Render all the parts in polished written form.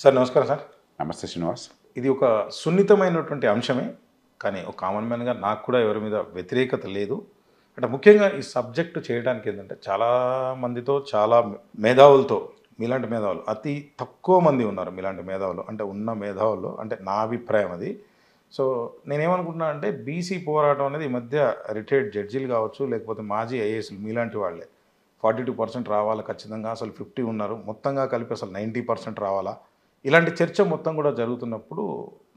Sir నమస్కారం sir. నమస్తే శ్రీనివాస్. ఇది ఒక సున్నితమైనటువంటి అంశమే. కానీ ఒక కామన్ మ్యాన్‌గా నాకు కూడా ఎవరి మీద వ్యతిరేకత లేదు. అంటే ముఖ్యంగా ఈ సబ్జెక్ట్ చేయడానికి ఏంటంటే చాలా మందితో చాలా మేధావులతో మీలాంటి మేధావులు అతి తక్కువ మంది ఉన్నారు మీలాంటి మేధావులు. అంటే ఉన్న మేధావుల్లో అంటే నా అభిప్రాయం అది. సో నేనేమనుకుంటున్నా అంటే బీసీ పోరాటం అనేది ఈ మధ్య రిటైర్డ్ జడ్జీలు కావచ్చు, లేకపోతే మాజీ ఐఏఎస్‌లు మీలాంటి వాళ్ళే 42% రావాలి ఖచ్చితంగా. అసలు 50 ఉన్నారు. మొత్తంగా కలిపి అసలు 90% రావాలా? ఇలాంటి చర్చ మొత్తం కూడా జరుగుతున్నప్పుడు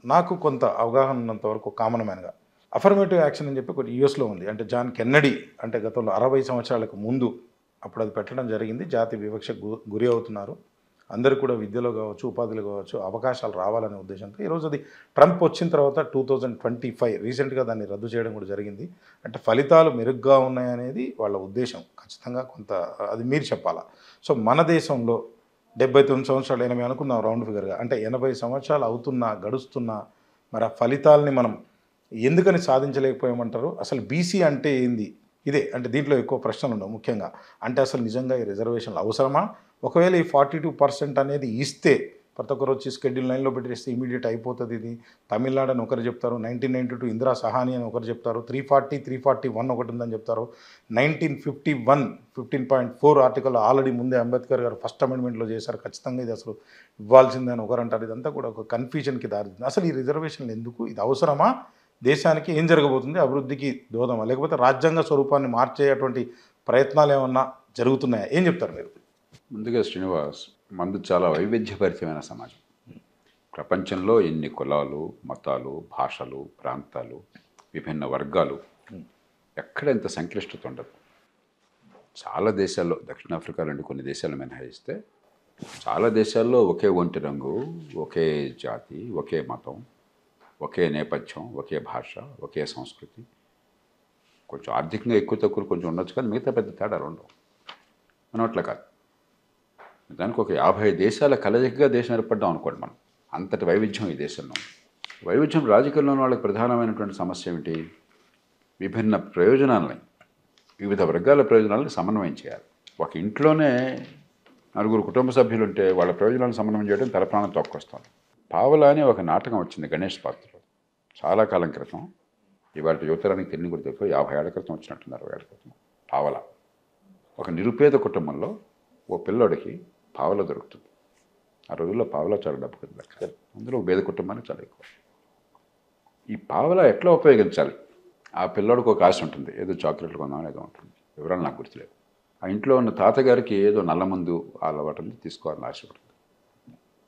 నాకు కొంత అవగాహన ఉన్నంత వరకు కామన్ మ్యాన్‌గా అఫర్మేటివ్ యాక్షన్ అని చెప్పి ఒకటి యూఎస్‌లో ఉంది. అంటే జాన్ కెన్నడీ అంటే గతంలో 60 సంవత్సరాలకు ముందు అప్పుడు అది పెట్టడం జరిగింది. జాతి వివక్షకు గురి అవుతున్నారు. అందరూ కూడా విద్యలో కావచ్చు, ఉపాధిలో కావచ్చు అవకాశాలు రావాలనే ఉద్దేశంతో ఈరోజు అది ట్రంప్ వచ్చిన తర్వాత 2025 రీసెంట్‌గా దాన్ని రద్దు చేయడం కూడా జరిగింది. అంటే ఫలితాలు మెరుగ్గా ఉన్నాయనేది వాళ్ళ ఉద్దేశం. ఖచ్చితంగా కొంత అది మీరు చెప్పాలా. సో మన దేశంలో 79 సంవత్సరాలు 80 అనుకుందాం రౌండ్ ఫిగర్‌గా. అంటే 80 సంవత్సరాలు అవుతున్నా, గడుస్తున్నా మరి ఆ ఫలితాలని మనం ఎందుకని సాధించలేకపోయామంటారు? అసలు బీసీ అంటే ఏంది? ఇదే అంటే దీంట్లో ఎక్కువ ప్రశ్నలుండవు ముఖ్యంగా. అంటే అసలు నిజంగా ఈ రిజర్వేషన్‌లు అవసరమా? ఒకవేళ ఈ 42% అనేది ఇస్తే ప్రతి ఒక్కరు వచ్చి షెడ్యూల్ 9లో పెట్టేస్తే ఇమ్మీడియేట్ అయిపోతది ఇది. తమిళనాడు అని ఒకరు చెప్తారు. 1992 ఇందిరా సహాని అని ఒకరు చెప్తారు. 340, 341 ఒకటి ఉందని చెప్తారు. 1951 15.4 ఆర్టికల్ ఆల్రెడీ ముందే అంబేద్కర్ గారు ఫస్ట్ అమెండ్మెంట్‌లో చేశారు. ఖచ్చితంగా ఇది అసలు ఇవ్వాల్సిందే అని ఒకరు అంటారు. ఇదంతా కూడా ఒక కన్‌ఫ్యూజన్‌కి దారితీస్తుంది. అసలు ఈ రిజర్వేషన్‌లు ఎందుకు? ఇది అవసరమా? దేశానికి ఏం జరగబోతుంది? అభివృద్ధికి దోహదమా? లేకపోతే రాజ్యాంగ స్వరూపాన్ని మార్చేటువంటి ప్రయత్నాలు ఏమన్నా జరుగుతున్నాయా? ఏం చెప్తారు మీరు? ముందుగా శ్రీనివాస్, మనది చాలా వైవిధ్యభరితమైన సమాజం. ప్రపంచంలో ఎన్ని కులాలు, మతాలు, భాషలు, ప్రాంతాలు, విభిన్న వర్గాలు, ఎక్కడ ఇంత సంక్లిష్టత ఉండదు. చాలా దేశాల్లో, దక్షిణాఫ్రికా లాంటి కొన్ని దేశాలు మినహాయిస్తే చాలా దేశాల్లో ఒకే ఒంటి రంగు, ఒకే జాతి, ఒకే మతం, ఒకే నేపథ్యం, ఒకే భాష, ఒకే సంస్కృతి. కొంచెం ఆర్థికంగా ఎక్కువ తక్కువలు కొంచెం ఉండొచ్చు, కానీ మిగతా పెద్ద తేడాలు ఉండవు. మనం అట్లా కాదు. దానికి ఒక 50 దేశాల కలయికగా దేశం ఏర్పడ్డాం అనుకోండి మనం. అంతటి వైవిధ్యం ఈ దేశంలో. వైవిధ్యం రాజకీయంలో ఉన్న వాళ్ళకి ప్రధానమైనటువంటి సమస్య ఏమిటి? విభిన్న ప్రయోజనాలని, వివిధ వర్గాల ప్రయోజనాలను సమన్వయం చేయాలి. ఒక ఇంట్లోనే నలుగురు కుటుంబ సభ్యులు ఉంటే వాళ్ళ ప్రయోజనాలను సమన్వయం చేయడం తలప్రాణం తొక్కొస్తుంది. పావలా అని ఒక నాటకం వచ్చింది గణేష్ పాత్రలో చాలా కాలం క్రితం. ఇవాళ యువతరానికి తెలియని కూడా తెలుసు, 50 ఏళ్ల క్రితం వచ్చినట్టున్నారు, 60 ఏళ్ల క్రితం. పావలా ఒక నిరుపేద కుటుంబంలో ఓ పిల్లోడికి పావలా దొరుకుతుంది. ఆ రోజుల్లో పావలా చాలా డబ్బు కదా లెక్క. అందులో ఒక పేద కుటుంబానికి చాలా ఎక్కువ. ఈ పావలా ఎట్లా ఉపయోగించాలి? ఆ పిల్లోడికి ఒక ఆశ ఉంటుంది, ఏదో చాక్లెట్లు కొందామని ఏదో ఉంటుంది, వివరాలు నాకు గుర్తులేదు. ఆ ఇంట్లో ఉన్న తాతగారికి ఏదో నల్ల మందు అలవాటు ఉంది, తీసుకోవాలని ఆశ ఉంటుంది.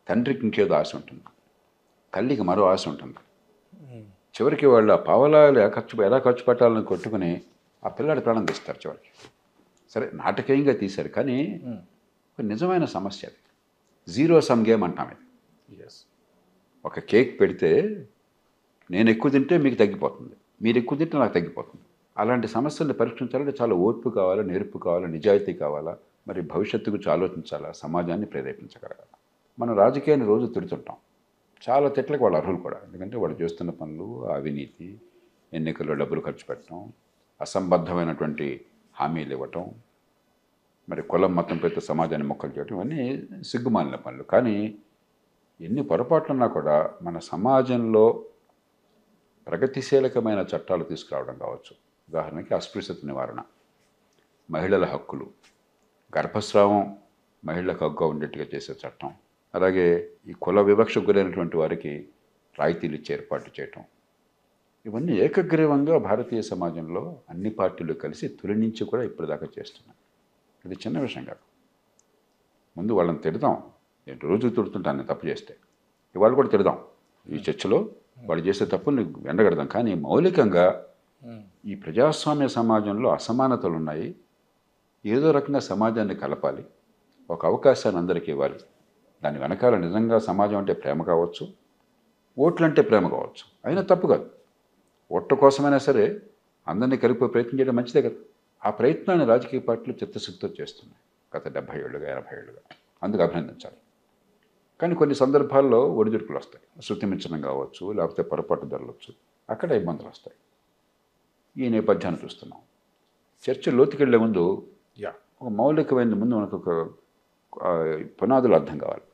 తండ్రికి ఇంకేదో ఆశ ఉంటుంది, తల్లికి మరో ఆశ ఉంటుంది. చివరికి వాళ్ళు ఆ పావలాలు ఎలా ఖర్చు పెట్టాలని కొట్టుకుని ఆ పిల్లాడి ప్రాణం తీస్తారు చివరికి. సరే నాటకీయంగా తీశారు, కానీ ఒక నిజమైన సమస్య అది. జీరో సమ్ గేమ్ అంటాం ఇది. ఒక కేక్ పెడితే నేను ఎక్కువ తింటే మీకు తగ్గిపోతుంది, మీరు ఎక్కువ తింటే నాకు తగ్గిపోతుంది. అలాంటి సమస్యలను పరీక్షించాలంటే చాలా ఓర్పు కావాలా, నేర్పు కావాలా, నిజాయితీ కావాలా, మరి భవిష్యత్తు గురించి ఆలోచించాలా, సమాజాన్ని ప్రేరేపించగలగాలి. మనం రాజకీయాన్ని రోజు తిడుతుంటాం. చాలా తిట్లకు వాళ్ళు అర్హులు కూడా. ఎందుకంటే వాళ్ళు చేస్తున్న పనులు అవినీతి, ఎన్నికల్లో డబ్బులు ఖర్చు పెట్టడం, అసంబద్ధమైనటువంటి హామీలు ఇవ్వటం, మరి కులం మతం పేరుతో సమాజాన్ని మొక్కలు చేయడం, ఇవన్నీ సిగ్గుమాలిన పనులు. కానీ ఎన్ని పొరపాట్లున్నా కూడా మన సమాజంలో ప్రగతిశీలకమైన చట్టాలు తీసుకురావడం కావచ్చు. ఉదాహరణకి అస్పృశ్యత నివారణ, మహిళల హక్కులు, గర్భస్రావం మహిళలకు హక్కుగా ఉండేట్టుగా చేసే చట్టం, అలాగే ఈ కుల వివక్షకు గురైనటువంటి వారికి రాయితీలు ఇచ్చే ఏర్పాటు చేయటం, ఇవన్నీ ఏకగ్రీవంగా భారతీయ సమాజంలో అన్ని పార్టీలు కలిసి తొలి నుంచి కూడా ఇప్పటిదాకా చేస్తున్నాయి. ఇది చిన్న విషయం కాదు. ముందు వాళ్ళని తిడదాం, నేను రోజు తిడుతుంటాను తప్పు చేస్తే, ఇవాళ కూడా తిడదాం. ఈ చర్చలో వాళ్ళు చేసే తప్పుల్ని ఎండగడదాం. కానీ మౌలికంగా ఈ ప్రజాస్వామ్య సమాజంలో అసమానతలు ఉన్నాయి. ఏదో రకంగా సమాజాన్ని కలపాలి, ఒక అవకాశాన్ని అందరికీ ఇవ్వాలి. దాని వెనకాల నిజంగా సమాజం అంటే ప్రేమ కావచ్చు, ఓట్లు అంటే ప్రేమ కావచ్చు, అయినా తప్పు కాదు. ఓట్ల కోసమైనా సరే అందరినీ కలిపే ప్రయత్నం చేయడం మంచిదే కదా. ఆ ప్రయత్నాన్ని రాజకీయ పార్టీలు చిత్తశుద్ధితో చేస్తున్నాయి గత 70 ఏళ్ళుగా 80 ఏళ్ళుగా. అందుకు అభినందించాలి. కానీ కొన్ని సందర్భాల్లో ఒడిదుడుకులు వస్తాయి. శృతి మించడం కావచ్చు, లేకపోతే పొరపాటు జరగవచ్చు, అక్కడ ఇబ్బందులు వస్తాయి. ఈ నేపథ్యాన్ని చూస్తున్నాం. చర్చ లోతుకెళ్లే ముందు ఒక మౌలికమైన ముందు మనకు ఒక పునాదులు అర్థం కావాలి.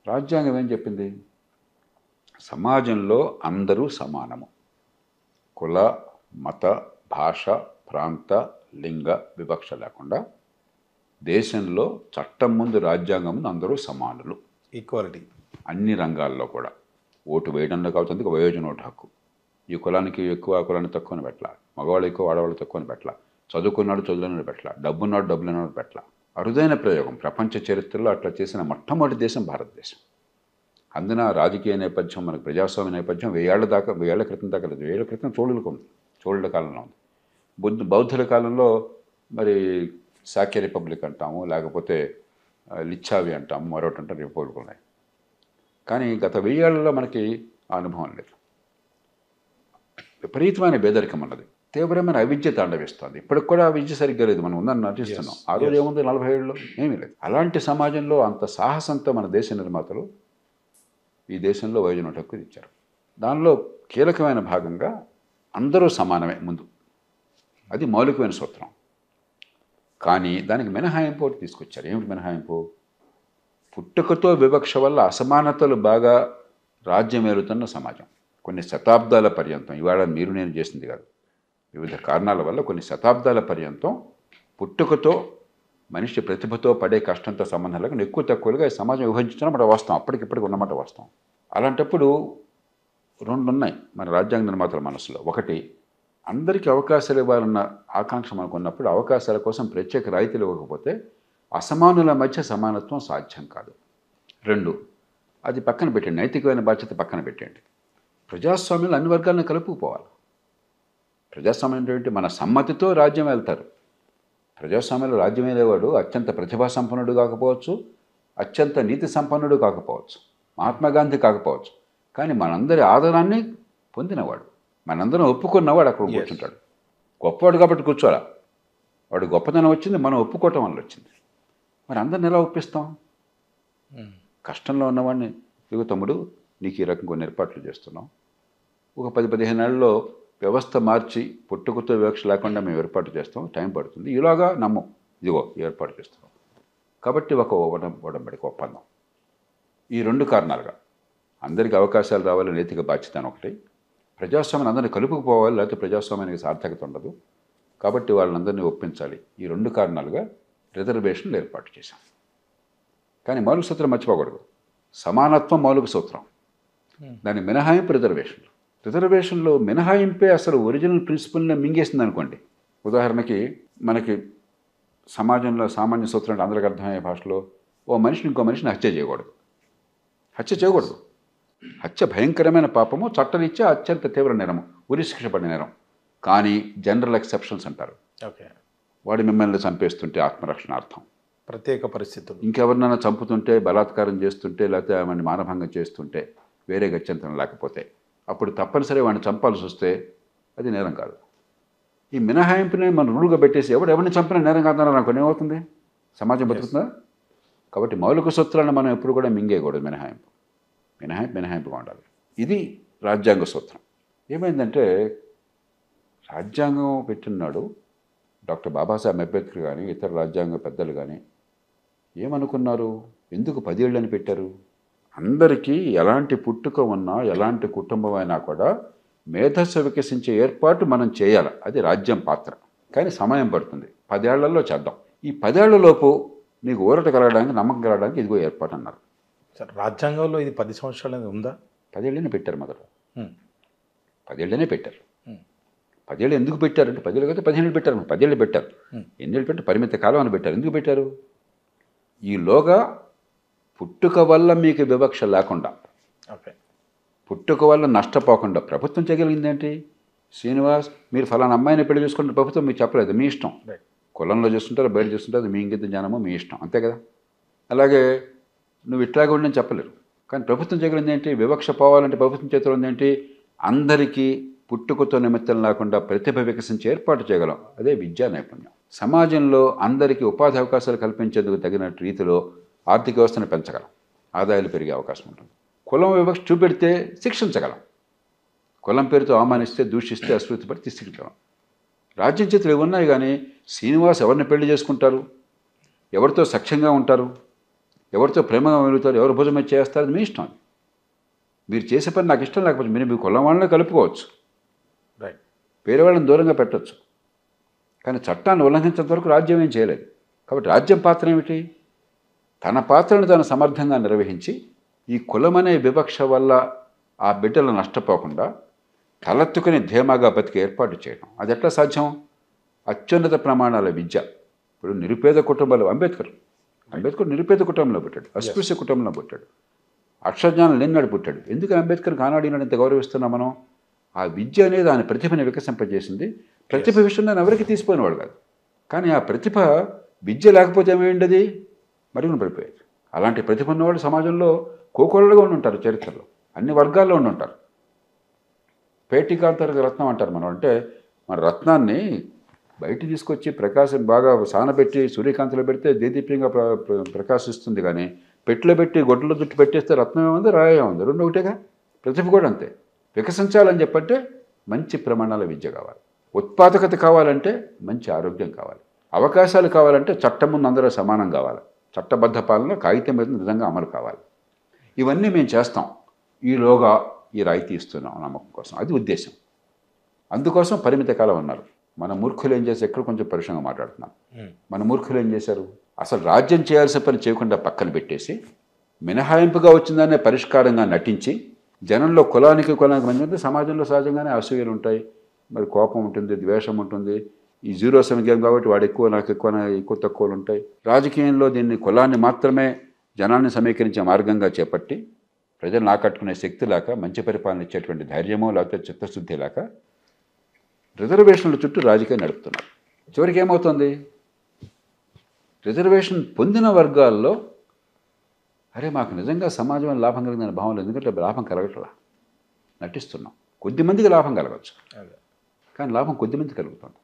రాజ్యాంగం ఏం చెప్పింది? సమాజంలో అందరూ సమానము. కుల, మత, భాష, ప్రాంత, లింగ వివక్ష లేకుండా దేశంలో చట్టం ముందు రాజ్యాంగం ముందు అందరూ సమానులు. ఈక్వాలిటీ అన్ని రంగాల్లో కూడా. ఓటు వేయడంలో కావచ్చు, వయోజన ఓటు హక్కు. ఈ కులానికి ఎక్కువ, ఆ కులానికి తక్కువని పెట్టాల, మగవాళ్ళు ఎక్కువ, ఆడవాళ్ళు తక్కువని పెట్టాల, చదువుకున్నాడు చదువుకున్నాడు పెట్టాల, డబ్బున్నాడు డబ్బులున్నాడు పెట్టాల. అరుదైన ప్రయోగం. ప్రపంచ చరిత్రలో అట్లా చేసిన మొట్టమొదటి దేశం భారతదేశం. అందున రాజకీయ నేపథ్యం, మనకు ప్రజాస్వామ్య నేపథ్యం 1000 క్రితం దాకా లేదు. 1000 క్రితం చోళులకు ఉంది, చోళుల కాలంలో ఉంది. బౌద్ధుల కాలంలో మరి శాక్య రిపబ్లిక్ అంటాము, లేకపోతే లిచ్చావి అంటాము, మరొకటి అంటారు, రిపబ్లిక్ ఉన్నాయి. కానీ గత 1000 ఏళ్లలో మనకి ఆ అనుభవం లేదు. విపరీతమైన పేదరికం అన్నది, తీవ్రమైన అవిద్య తాండవిస్తుంది. ఇప్పటికి కూడా ఆ విద్య సరిగ్గా లేదు, మనం ఉందని నటిస్తున్నాం. ఆ రోజు ఏముంది, 40 ఏళ్ళలో ఏమీ లేదు. అలాంటి సమాజంలో అంత సాహసంతో మన దేశ నిర్మాతలు ఈ దేశంలో వయోజన హక్కు ఇచ్చారు. దానిలో కీలకమైన భాగంగా అందరూ సమానమే ముందు, అది మౌలికమైన సూత్రం. కానీ దానికి మినహాయింపు ఒకటి తీసుకొచ్చారు. ఏమిటి మినహాయింపు? పుట్టుకతో వివక్ష వల్ల అసమానతలు బాగా రాజ్యమేలుతున్న సమాజం కొన్ని శతాబ్దాల పర్యంతం, ఇవాళ మీరు నేను చేసింది కాదు, వివిధ కారణాల వల్ల కొన్ని శతాబ్దాల పర్యంతం పుట్టుకతో మనిషి ప్రతిభతో పడే కష్టంతో సంబంధం లేకుండా ఎక్కువ తక్కువలుగా ఈ సమాజం విభజించడం మాట వాస్తవం, అప్పటికిప్పటికి ఉన్నమాట వాస్తవం. అలాంటప్పుడు రెండు ఉన్నాయి మన రాజ్యాంగ నిర్మాతల మనసులో. ఒకటి, అందరికీ అవకాశాలు ఇవ్వాలన్న ఆకాంక్ష మనకు ఉన్నప్పుడు అవకాశాల కోసం ప్రత్యేక రాయితీలు ఇవ్వకపోతే అసమానుల మధ్య సమానత్వం సాధ్యం కాదు. రెండు, అది పక్కన పెట్టండి, నైతికమైన బాధ్యత పక్కన పెట్టండి, ప్రజాస్వామ్యంలో అన్ని వర్గాలను కలుపుకుపోవాలి. ప్రజాస్వామ్యం ఏంటంటే మన సమ్మతితో రాజ్యం వెళ్తారు. ప్రజాస్వామ్యంలో రాజ్యం వెళ్ళేవాడు అత్యంత ప్రతిభా సంపన్నుడు కాకపోవచ్చు, అత్యంత నీతి సంపన్నుడు కాకపోవచ్చు, మహాత్మాగాంధీ కాకపోవచ్చు, కానీ మనందరి ఆదరాన్ని పొందినవాడు, మనందరం ఒప్పుకున్నవాడు అక్కడ కూర్చుంటాడు. గొప్పవాడు కాబట్టి కూర్చోరా, వాడు గొప్పతనం వచ్చింది మనం ఒప్పుకోవటం వల్ల వచ్చింది. మరి అందరిని ఎలా ఒప్పిస్తాం? కష్టంలో ఉన్నవాడిని, ఇదిగో తమ్ముడు నీకు ఈ రకం కొన్ని ఏర్పాట్లు చేస్తున్నాం, ఒక 10-15 ఏళ్ళలో వ్యవస్థ మార్చి పుట్టుకతో వివక్ష లేకుండా మేము ఏర్పాటు చేస్తాం, టైం పడుతుంది, ఇలాగా నమ్ము, ఇదిగో ఏర్పాటు చేస్తున్నాం. కాబట్టి ఒక ఒడంబడిక ఒప్పందం. ఈ రెండు కారణాలుగా అందరికీ అవకాశాలు రావాలి, నైతిక బాధ్యత అని ఒకటి, ప్రజాస్వామ్యం అందరినీ కలుపుకుపోవాలి, లేకపోతే ప్రజాస్వామ్యానికి సార్థకత ఉండదు, కాబట్టి వాళ్ళందరినీ ఒప్పించాలి. ఈ రెండు కారణాలుగా రిజర్వేషన్లు ఏర్పాటు చేశాం. కానీ మౌలిక సూత్రం మర్చిపోకూడదు, సమానత్వం మౌలిక సూత్రం, దాని మినహాయింపు రిజర్వేషన్లు. రిజర్వేషన్లో మినహాయింపే అసలు ఒరిజినల్ ప్రిన్సిపల్ని మింగేసింది అనుకోండి. ఉదాహరణకి మనకి సమాజంలో సామాన్య సూత్రం అంటే అందరికీ అర్థమయ్యే భాషలో, ఓ మనిషిని ఇంకో మనిషిని హత్య చేయకూడదు. హత్య భయంకరమైన పాపము, చట్టరీత్యా అత్యంత తీవ్ర నేరము, ఉరిశిక్ష పడిన నేరం. కానీ జనరల్ ఎక్సెప్షన్స్ అంటారు. ఓకే, వాడు మిమ్మల్ని చంపేస్తుంటే ఆత్మరక్షణార్థం, ప్రత్యేక పరిస్థితులు, ఇంకెవరినైనా చంపుతుంటే, బలాత్కారం చేస్తుంటే, లేకపోతే ఆమెను మానభంగం చేస్తుంటే, వేరే గత్యంతరం లేకపోతే, అప్పుడు తప్పనిసరి వాడిని చంపాల్సి వస్తే అది నేరం కాదు. ఈ మినహాయింపుని మనం రూలుగా పెట్టేసి ఎవరిని చంపినా నేరం కాదన్నా నాకు ఏమవుతుంది? సమాజం బతుకుతుందా? కాబట్టి మౌలిక సూత్రాలను మనం ఎప్పుడు కూడా మింగేయకూడదు. మినహాయింపుగా ఉండాలి. ఇది రాజ్యాంగ సూత్రం. ఏమైందంటే రాజ్యాంగం పెట్టినాడు డాక్టర్ బాబాసాహెబ్ అంబేద్కర్ కానీ ఇతర రాజ్యాంగ పెద్దలు కానీ ఏమనుకున్నారు? ఎందుకు 10 ఏళ్ళని పెట్టారు? అందరికీ ఎలాంటి పుట్టుక ఉన్నా, ఎలాంటి కుటుంబం అయినా కూడా మేధస్సు వికసించే ఏర్పాటు మనం చేయాలి, అది రాజ్యం పాత్ర. కానీ సమయం పడుతుంది, 10 ఏళ్లలో చేద్దాం. ఈ 10 ఏళ్లలోపు నీకు ఊరట కలగడానికి, నమ్మకం కలగడానికి ఇదిగో ఏర్పాటు అన్నారు. సార్ రాజ్యాంగంలో ఇది 10 సంవత్సరాలు ఉందా? 10 ఏళ్ళనే పెట్టారు. మొదట 10 ఏళ్ళనే పెట్టారు. 10 ఏళ్ళు ఎందుకు పెట్టారంటే 10 ఏళ్ళు కదా 15 ఏళ్ళు పెట్టారు. 10 ఏళ్ళు పెట్టారు. ఎన్ని ఏళ్ళు పెట్టారు? పరిమిత కాలం అని పెట్టారు. ఎందుకు పెట్టారు? ఈలోగా పుట్టుక వల్ల మీకు వివక్ష లేకుండా, పుట్టుక వల్ల నష్టపోకుండా ప్రభుత్వం చేయగలిగింది ఏంటి? శ్రీనివాస్, మీరు ఫలానా అమ్మాయిని పెళ్లి చేసుకుంటే ప్రభుత్వం మీకు చెప్పలేదు, మీ ఇష్టం. కులంలో చేస్తుంటారు, బయట చేస్తుంటారు, మీ ఇంగిత జ్ఞానమో మీ ఇష్టం, అంతే కదా. అలాగే నువ్వు ఇట్లాగే ఉండని చెప్పలేరు. కానీ ప్రభుత్వం చేయగలిగింది ఏంటి? వివక్ష పోవాలంటే ప్రభుత్వం చేతిలో ఉంది ఏంటి? అందరికీ పుట్టుకతో నిమిత్తం లేకుండా ప్రతిభ వికసించి ఏర్పాటు చేయగలం, అదే విద్యా నైపుణ్యం. సమాజంలో అందరికీ ఉపాధి అవకాశాలు కల్పించేందుకు తగిన రీతిలో ఆర్థిక వ్యవస్థను పెంచగలం, ఆదాయాలు పెరిగే అవకాశం ఉంటుంది. కులం వివక్ష చూపెడితే శిక్షించగలం, కులం పేరుతో అవమానిస్తే, దూషిస్తే, అశ్రుతిపడి తీసుకెళ్ళగలం. రాజ్యం చేతులు ఇవి ఉన్నాయి. కానీ శ్రీనివాస్ ఎవరిని పెళ్లి చేసుకుంటారు, ఎవరితో సఖ్యంగా ఉంటారు, ఎవరితో ప్రేమగా వెలుగుతారు, ఎవరు భుజం మీద చేస్తారు, అది మీ ఇష్టం. మీరు చేసే పని నాకు ఇష్టం లేకపోతే మీరు మీ కులం వాళ్ళని కలుపుకోవచ్చు, రైట్. వేరే వాళ్ళని దూరంగా పెట్టచ్చు. కానీ చట్టాన్ని ఉల్లంఘించేంత వరకు రాజ్యం ఏం చేయలేదు. కాబట్టి రాజ్యం పాత్ర ఏమిటి? తన పాత్రను తాను సమర్థంగా నిర్వహించి ఈ కులమనే వివక్ష వల్ల ఆ బిడ్డలు నష్టపోకుండా తలెత్తుకుని ధీమాగా బతికి ఏర్పాటు చేయడం. అది ఎట్లా సాధ్యం? అత్యున్నత ప్రమాణాల విద్య. ఇప్పుడు నిరుపేద కుటుంబాలు అంబేద్కర్ నిరుపేద కుటుంబంలో పుట్టాడు, అస్పృశ్య కుటుంబంలో పుట్టాడు, అక్షరజ్ఞానం లేనినాడు పుట్టాడు. ఎందుకు అంబేద్కర్ కానాడినాడు ఇంత గౌరవిస్తున్నాం మనం? ఆ విద్య అనేది ఆయన ప్రతిభని వికసింపజేసింది. ప్రతిభ విషయంలో ఎవరికి తీసిపోయినవాడు కాదు. కానీ ఆ ప్రతిభ విద్య లేకపోతే ఏమైండది? మరుగున పడిపోయేది. అలాంటి ప్రతిభ ఉన్నవాళ్ళు సమాజంలో కోకొల్లలుగా ఉండి ఉంటారు, చరిత్రలో అన్ని వర్గాల్లో ఉండి ఉంటారు. పేటికాంతర్గ రత్నం అంటారు మనం. అంటే మన రత్నాన్ని బయట తీసుకొచ్చి ప్రకాశం బాగా సానబెట్టి సూర్యకాంతిలో పెడితే దేదీప్యంగా ప్రకాశిస్తుంది. కానీ పెట్టిలో పెట్టి గొడ్డలో దుట్టు పెట్టేస్తే రత్నం ఏముంది, రాయ ఉంది, రెండు ఒకటేగా. ప్రతిభ కూడా అంతే. వికసించాలని చెప్పంటే మంచి ప్రమాణాల విద్య కావాలి, ఉత్పాదకత కావాలంటే మంచి ఆరోగ్యం కావాలి, అవకాశాలు కావాలంటే చట్టం ముందు అందరూ సమానం కావాలి, చట్టబద్ధ పాలన కాగితం మీద నిజంగా అమలు కావాలి. ఇవన్నీ మేము చేస్తాం, ఈలోగా ఈ రాయితీ ఇస్తున్నాం నమ్మకం కోసం. అది ఉద్దేశం. అందుకోసం పరిమిత కాలం ఉన్నారు. మన మూర్ఖులు ఏం చేసి ఎక్కడ కొంచెం పరుషంగా మాట్లాడుతున్నాం. మన మూర్ఖులు ఏం చేశారు? అసలు రాజ్యం చేయాల్సిన పని చేయకుండా పక్కన పెట్టేసి మినహాయింపుగా వచ్చిందనే పరిష్కారంగా నటించి జనంలో కులానికి మధ్య సమాజంలో సహజంగానే అసూయలు ఉంటాయి, మరి కోపం ఉంటుంది, ద్వేషం ఉంటుంది. ఈ జీరో సమ్ గేమ్ కాబట్టి వాడు ఎక్కువ నాకు ఎక్కువ తక్కువలు ఉంటాయి. రాజకీయంలో దీన్ని కులాన్ని మాత్రమే జనాన్ని సమీకరించే మార్గంగా చేపట్టి ప్రజలను ఆకట్టుకునే శక్తి లేక, మంచి పరిపాలన ఇచ్చేటువంటి ధైర్యమో లేకపోతే చిత్తశుద్ధి లేక రిజర్వేషన్ల చుట్టూ రాజకీయం నడుపుతున్నారు. చివరికి ఏమవుతుంది? రిజర్వేషన్ పొందిన వర్గాల్లో అరే మాకు నిజంగా సమాజంలో లాభం కలిగిందనే భావన, ఎందుకంటే లాభం కలగట్లా, నటిస్తున్నాం. కొద్దిమందికి లాభం కలగచ్చు, కానీ లాభం కొద్దిమంది కలుగుతుంది.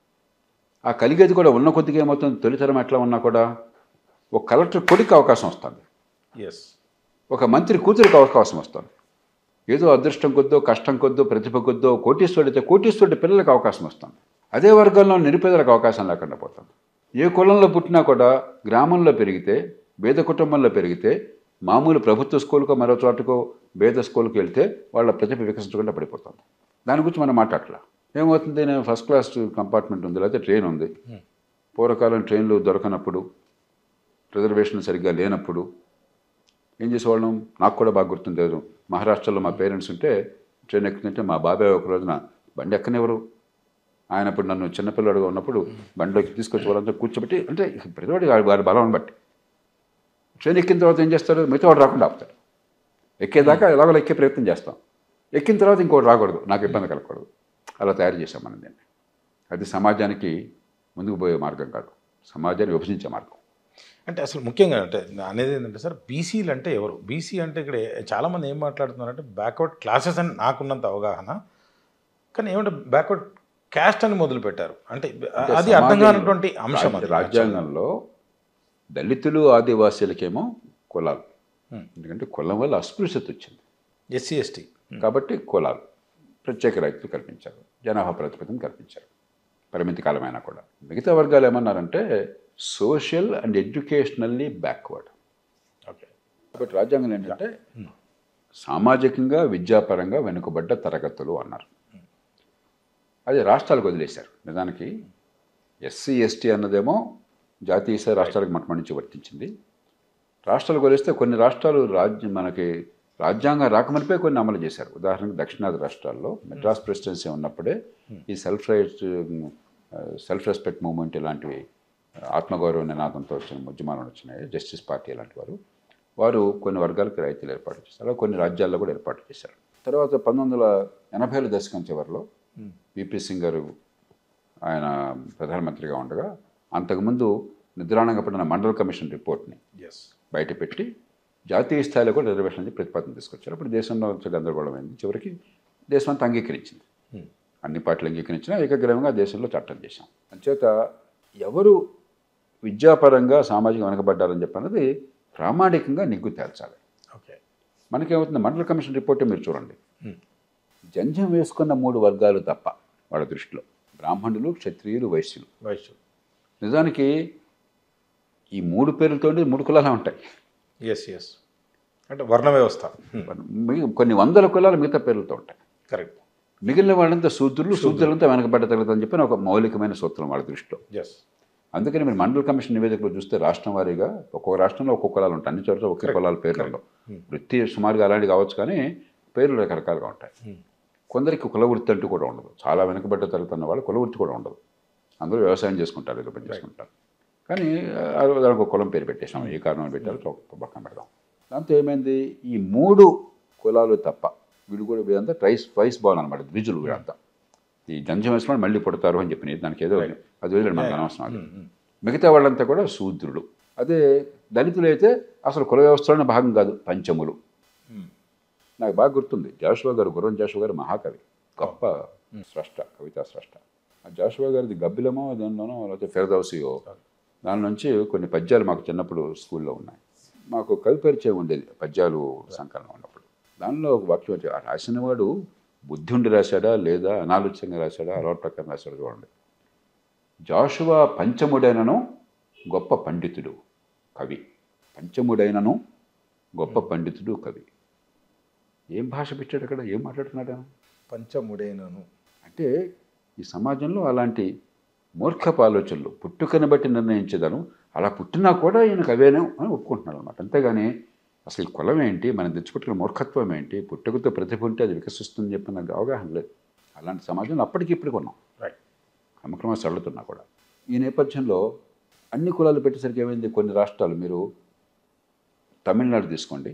ఆ కలిగేది కూడా ఉన్న కొద్దిగా ఏమవుతుంది? తొలితరం ఎట్లా ఉన్నా కూడా ఒక కలెక్టర్ కొడుకు అవకాశం వస్తుంది, ఒక మంత్రి కూతురికి అవకాశం వస్తుంది. ఏదో అదృష్టం కొద్దో, కష్టం కొద్దో, ప్రతిభ కొద్దో కోటీశ్వరుడి పిల్లలకు అవకాశం వస్తుంది. అదే వర్గంలో నిరుపేదలకు అవకాశం లేకుండా పోతుంది. ఏ కులంలో పుట్టినా కూడా గ్రామంలో పెరిగితే, పేద కుటుంబంలో పెరిగితే, మామూలు ప్రభుత్వ స్కూల్కో మరో చోటుకో పేద స్కూల్కి వెళ్తే వాళ్ళ ప్రతిభ వికసించకుండా పడిపోతుంది. దాని గురించి మనం మాట్లాడలా. ఏమవుతుంది? నేను ఫస్ట్ క్లాస్ కంపార్ట్మెంట్ ఉంది, లేకపోతే ట్రైన్ ఉంది. పూర్వకాలం ట్రైన్లు దొరకనప్పుడు, రిజర్వేషన్ సరిగ్గా లేనప్పుడు ఏం చేసేవాళ్ళం? నాకు కూడా బాగా గుర్తుంది. మహారాష్ట్రలో మా పేరెంట్స్ ఉంటే ట్రైన్ ఎక్కుతుంటే మా బాబాయ్ ఒక రోజున బండి ఎక్కనివ్వరు. ఆయన అప్పుడు నన్ను చిన్నపిల్లడుగా ఉన్నప్పుడు బండిలోకి తీసుకొచ్చి వాళ్ళంతా కూర్చోబెట్టి, అంటే ప్రతివాడి వాడి బలం బట్టి ట్రైన్ ఎక్కిన తర్వాత ఏం చేస్తాడు? మిగతా వాడు రాకుండా ఆపుతాడు. ఎక్కేదాకా ఎలాగో ఎక్కే ప్రయత్నం చేస్తాం. ఎక్కిన తర్వాత ఇంకోటి రాకూడదు, నాకు ఇబ్బంది కలగకూడదు. అలా తయారు చేశాం మనం దీన్ని. అది సమాజానికి ముందుకు పోయే మార్గం కాదు, సమాజాన్ని విభజించే మార్గం. అంటే అసలు ముఖ్యంగా అంటే అనేది ఏంటంటే సార్, బీసీలు అంటే ఎవరు? బీసీ అంటే ఇక్కడ చాలామంది ఏం మాట్లాడుతున్నారంటే బ్యాక్వర్డ్ క్లాసెస్ అని నాకున్నంత అవగాహన, కానీ ఏమంటే బ్యాక్వర్డ్ క్యాస్ట్ అని మొదలు పెట్టారు. అంటే అది అర్థం కానటువంటి అంశం. రాజ్యాంగంలో దళితులు ఆదివాసీలకేమో కులాలు, ఎందుకంటే కులం వల్ల అస్పృశ్యత వచ్చింది, ఎస్సీ ఎస్టీ కాబట్టి కులాలు ప్రత్యేక రైతులు కల్పించారు, జనాభా ప్రాతిపదికన కల్పించారు పరిమితి కాలమైనా కూడా. మిగతా వర్గాలు ఏమన్నారంటే social and educationally backward. Okay. కాబట్టి రాజ్యాంగం ఏంటంటే సామాజికంగా విద్యాపరంగా వెనుకబడ్డ తరగతులు అన్నారు. అది రాష్ట్రాలకు వదిలేశారు. నిజానికి ఎస్సీ ఎస్టీ అన్నదేమో జాతీయ స్థాయి రాష్ట్రాలకు మొట్టమొదటి నుంచి వర్తించింది. రాష్ట్రాలకు వదిలేస్తే కొన్ని రాష్ట్రాలు మనకి రాజ్యాంగం రాకమనిపై కొన్ని అమలు చేశారు. ఉదాహరణకు దక్షిణాది రాష్ట్రాల్లో మెడ్రాస్ ప్రెసిడెన్సీ ఉన్నప్పుడే ఈ సెల్ఫ్ రెస్పెక్ట్ మూవ్మెంట్ ఇలాంటివి ఆత్మగౌరవ నినాదంతో వచ్చిన ఉద్యమాలు వచ్చినాయి. జస్టిస్ పార్టీ లాంటి వారు కొన్ని వర్గాలకు రైతులు ఏర్పాటు చేశారు. అలా కొన్ని రాజ్యాల్లో కూడా ఏర్పాటు చేశారు. తర్వాత 1980ల దశకం చివరిలో విపి సింగ్ గారు ఆయన ప్రధానమంత్రిగా ఉండగా అంతకుముందు నిద్రాణంగా పడిన మండల్ కమిషన్ రిపోర్ట్ని బయటపెట్టి జాతీయ స్థాయిలో కూడా రిజర్వేషన్ ప్రతిపాదన తీసుకొచ్చారు. అప్పుడు దేశంలో గందరగోళం అయింది. చివరికి దేశం అంతా అంగీకరించింది. అన్ని పార్టీలు అంగీకరించినా ఏకగ్రీవంగా దేశంలో చట్టం చేశాం. అంచేత ఎవరు విద్యాపరంగా సామాజిక వెనకబడ్డారని చెప్పన్నది ప్రామాణికంగా నిగ్గు తేల్చాలి. ఓకే. మనకేమవుతుంది? మండల కమిషన్ రిపోర్టే మీరు చూడండి. జంధ్యం వేసుకున్న 3 వర్గాలు తప్ప వాళ్ళ దృష్టిలో బ్రాహ్మణులు, క్షత్రియులు, వైశ్యులు. నిజానికి ఈ 3 పేర్లతో 3 కులాలు ఉంటాయి. ఎస్ ఎస్ అంటే వర్ణ వ్యవస్థ. కొన్ని వందల కులాలు మిగతా పేర్లతో ఉంటాయి. కరెక్ట్. మిగిలిన వాళ్ళంతా శూద్రులంతా వెనకబడ్డ తరగతి అని చెప్పి ఒక మౌలికమైన సూత్రం వాళ్ళ దృష్టిలో. ఎస్. అందుకని మీరు మండల కమిషన్ నివేదికలో చూస్తే రాష్ట్రం వారీగా ఒక్కొక్క రాష్ట్రంలో ఒక్కొక్క కులాలు ఉంటాయి. అన్ని చోట్ల ఒకే కులాల పేర్లలో వృత్తి సుమారుగా అలాంటి కావచ్చు, కానీ పేర్లు రకరకాలుగా ఉంటాయి. కొందరికి కుల వృత్తి అంటూ కూడా ఉండదు. చాలా వెనుకబడ్డ తరగతి ఉన్న వాళ్ళు కుల వృత్తి కూడా ఉండదు. అందరూ వ్యవసాయం చేసుకుంటారు, ఏదో పని చేసుకుంటారు. కానీ దానికి ఒక కులం పేరు పెట్టేసాం, ఏ కారణం పెట్టారో పక్కన పెడదాం. దాంతో ఏమైంది, ఈ 3 కులాలు తప్ప వీడు కూడా వీళ్ళంతా ట్వైస్ బాల్ అనమాట, ద్విజులు వీళ్ళంతా. ఈ జంజం వేసిన మళ్ళీ పుడతారు అని చెప్పి దానికి ఏదో అది వదిలేదు మనకు అనవసరం. అది మిగతా వాళ్ళంతా కూడా శూద్రులు. అదే దళితులు అయితే అసలు కుల వ్యవస్థలోనే భాగం కాదు, పంచములు. నాకు బాగా గుర్తుంది, జాషువా గారు, గుర్రం జాషువా గారు మహాకవి, గొప్ప స్రష్ట, కవితా స్రష్ట. ఆ జాషువా గారిది గబ్బిలమో దానిలోనో లేకపోతే ఫిర్దౌసియో, దాని నుంచి కొన్ని పద్యాలు మాకు చిన్నప్పుడు స్కూల్లో ఉన్నాయి. మాకు కవి పరిచయం ఉండేది పద్యాలు సంకలనం ఉన్నప్పుడు. దానిలో ఒక వాక్యం వచ్చి, రాసినవాడు బుద్ధి ఉండి రాశాడా లేదా అనాలోచనగా రాశాడా అలవాటు ప్రకారం రాశాడు చూడండి. జాషువా పంచముడైనను గొప్ప పండితుడు కవి. పంచముడైనను గొప్ప పండితుడు కవి. ఏం భాష పెట్టాడు అక్కడ, ఏం మాట్లాడుతున్నాడు? పంచముడైనను అంటే ఈ సమాజంలో అలాంటి మూర్ఖపు ఆలోచనలు పుట్టుకని బట్టి నిర్ణయించేదాను. అలా పుట్టినా కూడా ఈయన కవేనే అని ఒప్పుకుంటున్నాడు అనమాట. అంతేగాని అసలు ఈ కులం ఏంటి, మనం తెచ్చిపెట్టుకున్న మూర్ఖత్వం ఏంటి, పుట్టుకతో ప్రతిభ ఉంటే అది వికసిస్తుందని చెప్పి నాకు అవగాహన లేదు. అలాంటి సమాజంలో అప్పటికి ఇప్పుడు కొన్నాం, క్రమక్రమంగా సరళతున్నా కూడా. ఈ నేపథ్యంలో అన్ని కులాలు పెట్టేసరికి ఏమైంది, కొన్ని రాష్ట్రాలు, మీరు తమిళనాడు తీసుకోండి,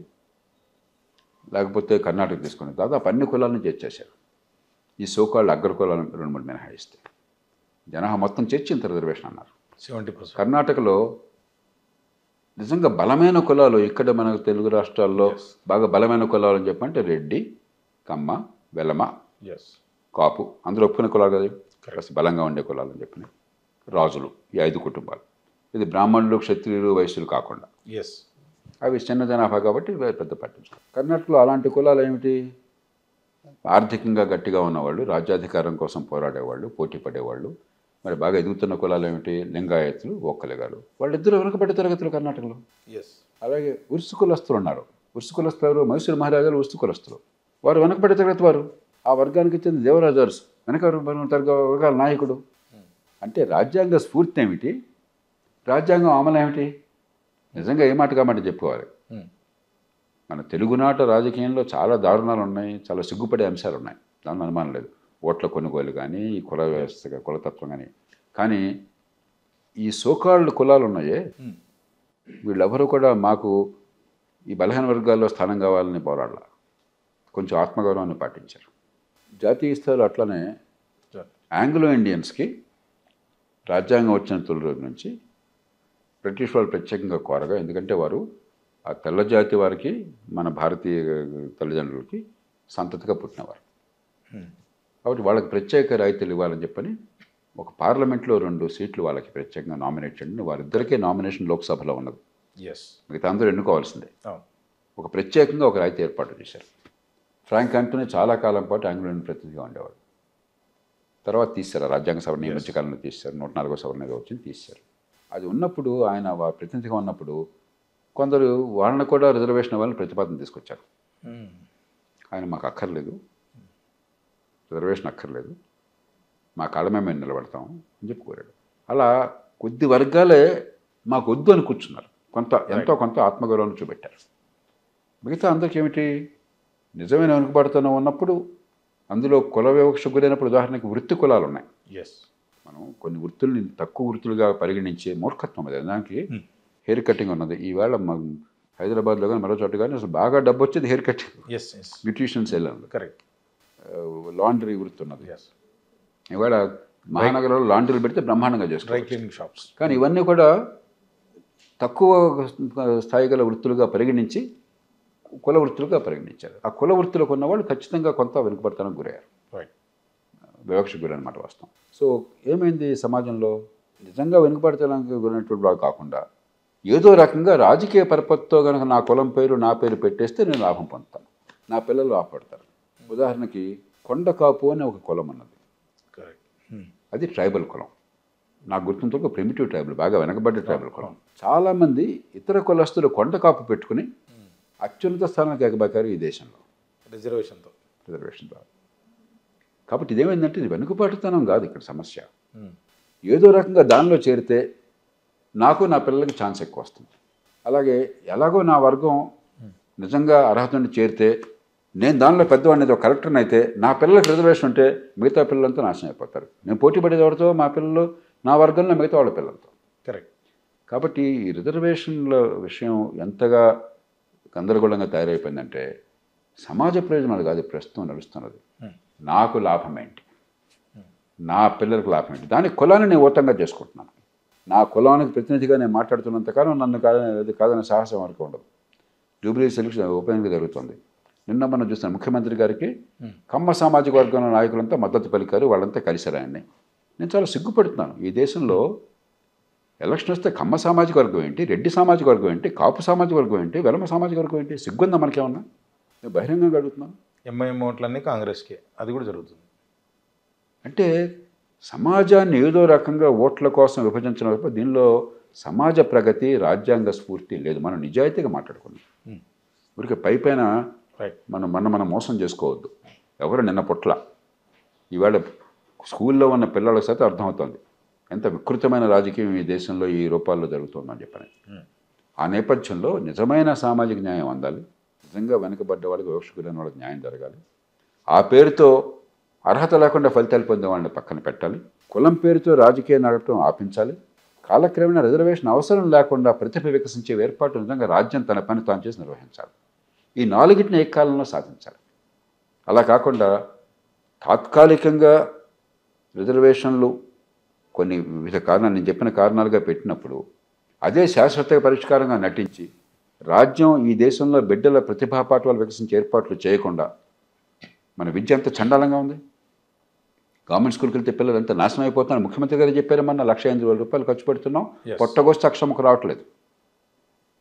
లేకపోతే కర్ణాటక తీసుకోండి, దాదాపు అన్ని కులాలను చేర్చేశారు. ఈ సోకాళ్ళు అగ్ర కులాలను 2-3 మినహాయిస్తే జనాభా మొత్తం చేర్చి ఇంత రిజర్వేషన్ అన్నారు. 70%. కర్ణాటకలో నిజంగా బలమైన కులాలు, ఇక్కడ మన తెలుగు రాష్ట్రాల్లో బాగా బలమైన కులాలు అని చెప్పంటే రెడ్డి, కమ్మ, వెలమ, కాపు, అందరూ ఒప్పుకునే కులాలు కదా, బలంగా ఉండే కులాలు అని చెప్పిన రాజులు, ఈ 5 కుటుంబాలు. ఇది బ్రాహ్మణులు, క్షత్రియులు, వైశ్యులు కాకుండా అవి చిన్న జనాభా కాబట్టి పెద్ద పట్టించుకో. కర్ణాటకలో అలాంటి కులాలు ఏమిటి, ఆర్థికంగా గట్టిగా ఉన్నవాళ్ళు, రాజ్యాధికారం కోసం పోరాడేవాళ్ళు, పోటీ పడేవాళ్ళు. మరి బాగా ఎదుగుతున్న కులాలు ఏమిటి, లింగాయతులు, ఒక్కలిగాలు. వాళ్ళిద్దరూ వెనుకబడ్డ తరగతులు కర్ణాటకలో. అలాగే ఉర్సు కులస్తులు ఉన్నారు. ఉర్సు కులస్తులు ఎవరు, మైసూరు మహారాజాలు ఉర్సు కులస్తులు. వారు వెనకబడ్డ తరగతి వారు. ఆ వర్గానికి చెందిన దేవరాజు అరసు వెనక వర్గాల నాయకుడు. అంటే రాజ్యాంగ స్ఫూర్తి ఏమిటి, రాజ్యాంగం అమలు ఏమిటి, నిజంగా ఏ మాట కామాట చెప్పుకోవాలి. మన తెలుగునాట రాజకీయంలో చాలా దారుణాలు ఉన్నాయి, చాలా సిగ్గుపడే అంశాలు ఉన్నాయి, దాని అనుమానం లేదు. ఓట్ల కొనుగోలు కానీ, ఈ కుల వ్యవస్థ, కులతత్వం కానీ. కానీ ఈ సోకాళ్ళు కులాలు ఉన్నాయే, వీళ్ళెవరూ కూడా మాకు ఈ బలహీన వర్గాల్లో స్థానం కావాలని పోరాడాల, కొంచెం ఆత్మగౌరవాన్ని పాటించారు. జాతీయ స్థాయిలో అట్లనే ఆంగ్లో ఇండియన్స్కి రాజ్యాంగం వచ్చిన తొలి రోజు నుంచి బ్రిటిష్ వాళ్ళు ప్రత్యేకంగా కోరగా, ఎందుకంటే వారు ఆ తెల్ల జాతి వారికి, మన భారతీయ తల్లిదండ్రులకి సంతతిగా పుట్టినవారు కాబట్టి వాళ్ళకి ప్రత్యేక రాయితీలు ఇవ్వాలని చెప్పని ఒక పార్లమెంట్లో 2 సీట్లు వాళ్ళకి ప్రత్యేకంగా నామినేట్ చేయండి. వారిద్దరికే నామినేషన్ లోక్సభలో ఉన్నది, మిగతా అందరూ ఎన్నుకోవాల్సిందే. ఒక ప్రత్యేకంగా ఒక రాయితీ ఏర్పాటు చేశారు. ఫ్రాంక్ ఆంటనీ చాలా కాలం పాటు ఆంగ్లో ఇండియన్ ప్రతినిధిగా ఉండేవాడు. తర్వాత తీశారు, రాజ్యాంగ సవరణ ఈ మధ్యకాలంలో తీశారు, 104వ సవరణ ఏదో వచ్చింది, తీశారు. అది ఉన్నప్పుడు ఆయన ప్రతినిధిగా ఉన్నప్పుడు కొందరు వాళ్ళని కూడా రిజర్వేషన్ వాళ్ళని ప్రతిపాదన తీసుకొచ్చారు. ఆయన మాకు అక్కర్లేదు, రిజర్వేషన్ అక్కర్లేదు, మా కాళ్ళ మేము నిలబడతాం అని చెప్పి కోరాడు. అలా కొద్ది వర్గాలే మాకు వద్దు అని కూర్చున్నారు, ఎంతో కొంత ఆత్మగౌరవాన్ని చూపెట్టారు. మిగతా అందరికీ ఏమిటి, నిజమైన వెనుకబడుతూనే ఉన్నప్పుడు అందులో కుల వివక్ష గురైనప్పుడు, ఉదాహరణకి వృత్తి కులాలు ఉన్నాయి. మనం కొన్ని వృత్తుల్ని తక్కువ వృత్తులుగా పరిగణించే మూర్ఖత్వం అది. దానికి హెయిర్ కటింగ్ ఉన్నది. ఈవేళ హైదరాబాద్లో కానీ మరో చోట కానీ అసలు బాగా డబ్బు వచ్చేది హెయిర్ కటింగ్, బ్యూటీషియన్స్ వెళ్ళాలి, కరెక్ట్. లాండ్రీ వృత్తి ఉన్నది. ఇవాళ మహానగరంలో లాండ్రీలు పెడితే బ్రహ్మాండంగా చేస్తారు, క్లీనింగ్ షాప్స్. కానీ ఇవన్నీ కూడా తక్కువ స్థాయి గల వృత్తులుగా పరిగణించి కుల వృత్తులుగా పరిగణించారు. ఆ కుల వృత్తులకు ఉన్నవాళ్ళు ఖచ్చితంగా కొంత వెనుకబడతానికి గురయ్యారు, వివక్ష గురనమాట వాస్తవం. సో ఏమైంది, సమాజంలో నిజంగా వెనుకబడతానికి గురైనటువంటి వాళ్ళు కాకుండా ఏదో రకంగా రాజకీయ పరపతితో కనుక నా కులం పేరు, నా పేరు పెట్టేస్తే నేను లాభం పొందుతాను, నా పిల్లలు లాభపడతారు. ఉదాహరణకి కొండకాపు అని ఒక కులం ఉన్నది, అది ట్రైబల్ కులం. నాకు గుర్తుంతో ప్రిమిటివ్ ట్రైబల్, బాగా వెనకబడ్డ ట్రైబల్ కులం. చాలామంది ఇతర కులస్తులు కొండ కాపు పెట్టుకుని అత్యున్నత స్థానానికి ఎగబాకారు ఈ దేశంలో రిజర్వేషన్తో. కాబట్టి ఇదేమైందంటే ఇది వెనుకబాటుతనం కాదు ఇక్కడ సమస్య. ఏదో రకంగా దానిలో చేరితే నాకు నా పిల్లలకి ఛాన్స్ ఎక్కువ వస్తుంది. అలాగే ఎలాగో నా వర్గం నిజంగా అర్హత నుండి చేరితే నేను దానిలో పెద్దవాడిని ఏదో కలెక్టర్ని అయితే నా పిల్లలకు రిజర్వేషన్ ఉంటే మిగతా పిల్లలంతా నాశనం అయిపోతారు. నేను పోటీ పడేది ఎవరితో? మా పిల్లలు నా వర్గంలో మిగతా వాళ్ళ పిల్లలతో. కరెక్ట్. కాబట్టి ఈ రిజర్వేషన్ల విషయం ఎంతగా గందరగోళంగా తయారైపోయిందంటే సమాజ ప్రయోజనాలు కాదు ప్రస్తుతం నడుస్తున్నది. నాకు లాభం ఏంటి, నా పిల్లలకు లాభం ఏంటి, దాని కులాన్ని నేను ఓతంగా చేసుకుంటున్నాను. నా కులానికి ప్రతినిధిగా నేను మాట్లాడుతున్నంతకాలం నన్ను కాదనే సాహసం వరకు ఉండదు. జూబ్లీ సెలక్షన్ ఓపెన్గా జరుగుతుంది. నిన్న మనం చూస్తాం ముఖ్యమంత్రి గారికి కమ్మ సామాజిక వర్గంలో నాయకులంతా మద్దతు పలికారు, వాళ్ళంతా కలిశారు ఆయన్ని. నేను చాలా సిగ్గుపడుతున్నాను. ఈ దేశంలో ఎలక్షన్ వస్తే కమ్మ సామాజిక వర్గం ఏంటి, రెడ్డి సామాజిక వర్గం ఏంటి, కాపు సామాజిక వర్గం ఏంటి, వెలమ సామాజిక వర్గం ఏంటి? సిగ్గుందా మనకేమన్నా? నేను బహిరంగంగా అడుగుతున్నాను. ఎంఐఎం ఓట్లన్నీ కాంగ్రెస్కి, అది కూడా జరుగుతుంది. అంటే సమాజాన్ని ఏదో రకంగా ఓట్ల కోసం విభజించడం వైపు దీనిలో సమాజ ప్రగతి, రాజ్యాంగ స్ఫూర్తి లేదు. మనం నిజాయితీగా మాట్లాడుకున్నాం. ఊరికి పైపైన మనం మోసం చేసుకోవద్దు. ఎవరు నిన్న పొట్ల ఇవాళ స్కూల్లో ఉన్న పిల్లలకు సైతం అర్థమవుతుంది ఎంత వికృతమైన రాజకీయం ఈ దేశంలో ఈ రూపాల్లో జరుగుతుందని చెప్పని. ఆ నేపథ్యంలో నిజమైన సామాజిక న్యాయం అందాలి. నిజంగా వెనుకబడ్డ వాళ్ళకి, వివక్ష గురైన వాళ్ళకి న్యాయం జరగాలి. ఆ పేరుతో అర్హత లేకుండా ఫలితాలు పొందే వాళ్ళని పక్కన పెట్టాలి. కులం పేరుతో రాజకీయ నడపడం ఆపించాలి. కాలక్రమేణా రిజర్వేషన్ అవసరం లేకుండా ప్రతిభ వికసించే ఏర్పాటు నిజంగా రాజ్యం తన పని తాను చేసి నిర్వహించాలి. ఈ నాలుగిటిని ఏకకాలంలో సాధించాలి. అలా కాకుండా తాత్కాలికంగా రిజర్వేషన్లు కొన్ని వివిధ కారణాలు నేను చెప్పిన కారణాలుగా పెట్టినప్పుడు అదే శాశ్వత పరిష్కారంగా నటించి రాజ్యం ఈ దేశంలో బిడ్డల ప్రతిభాపాఠవాలు వికసించే ఏర్పాట్లు చేయకుండా మన విద్య ఎంత చండాలంగా ఉంది. గవర్నమెంట్ స్కూల్కి వెళ్తే పిల్లలు ఎంత నాశనం అయిపోతున్నారు. ముఖ్యమంత్రి గారు చెప్పారు, మన 1,08,000 ఖర్చు పెడుతున్నాం, పొట్టగోస్తే అక్షరముఖ రావట్లేదు.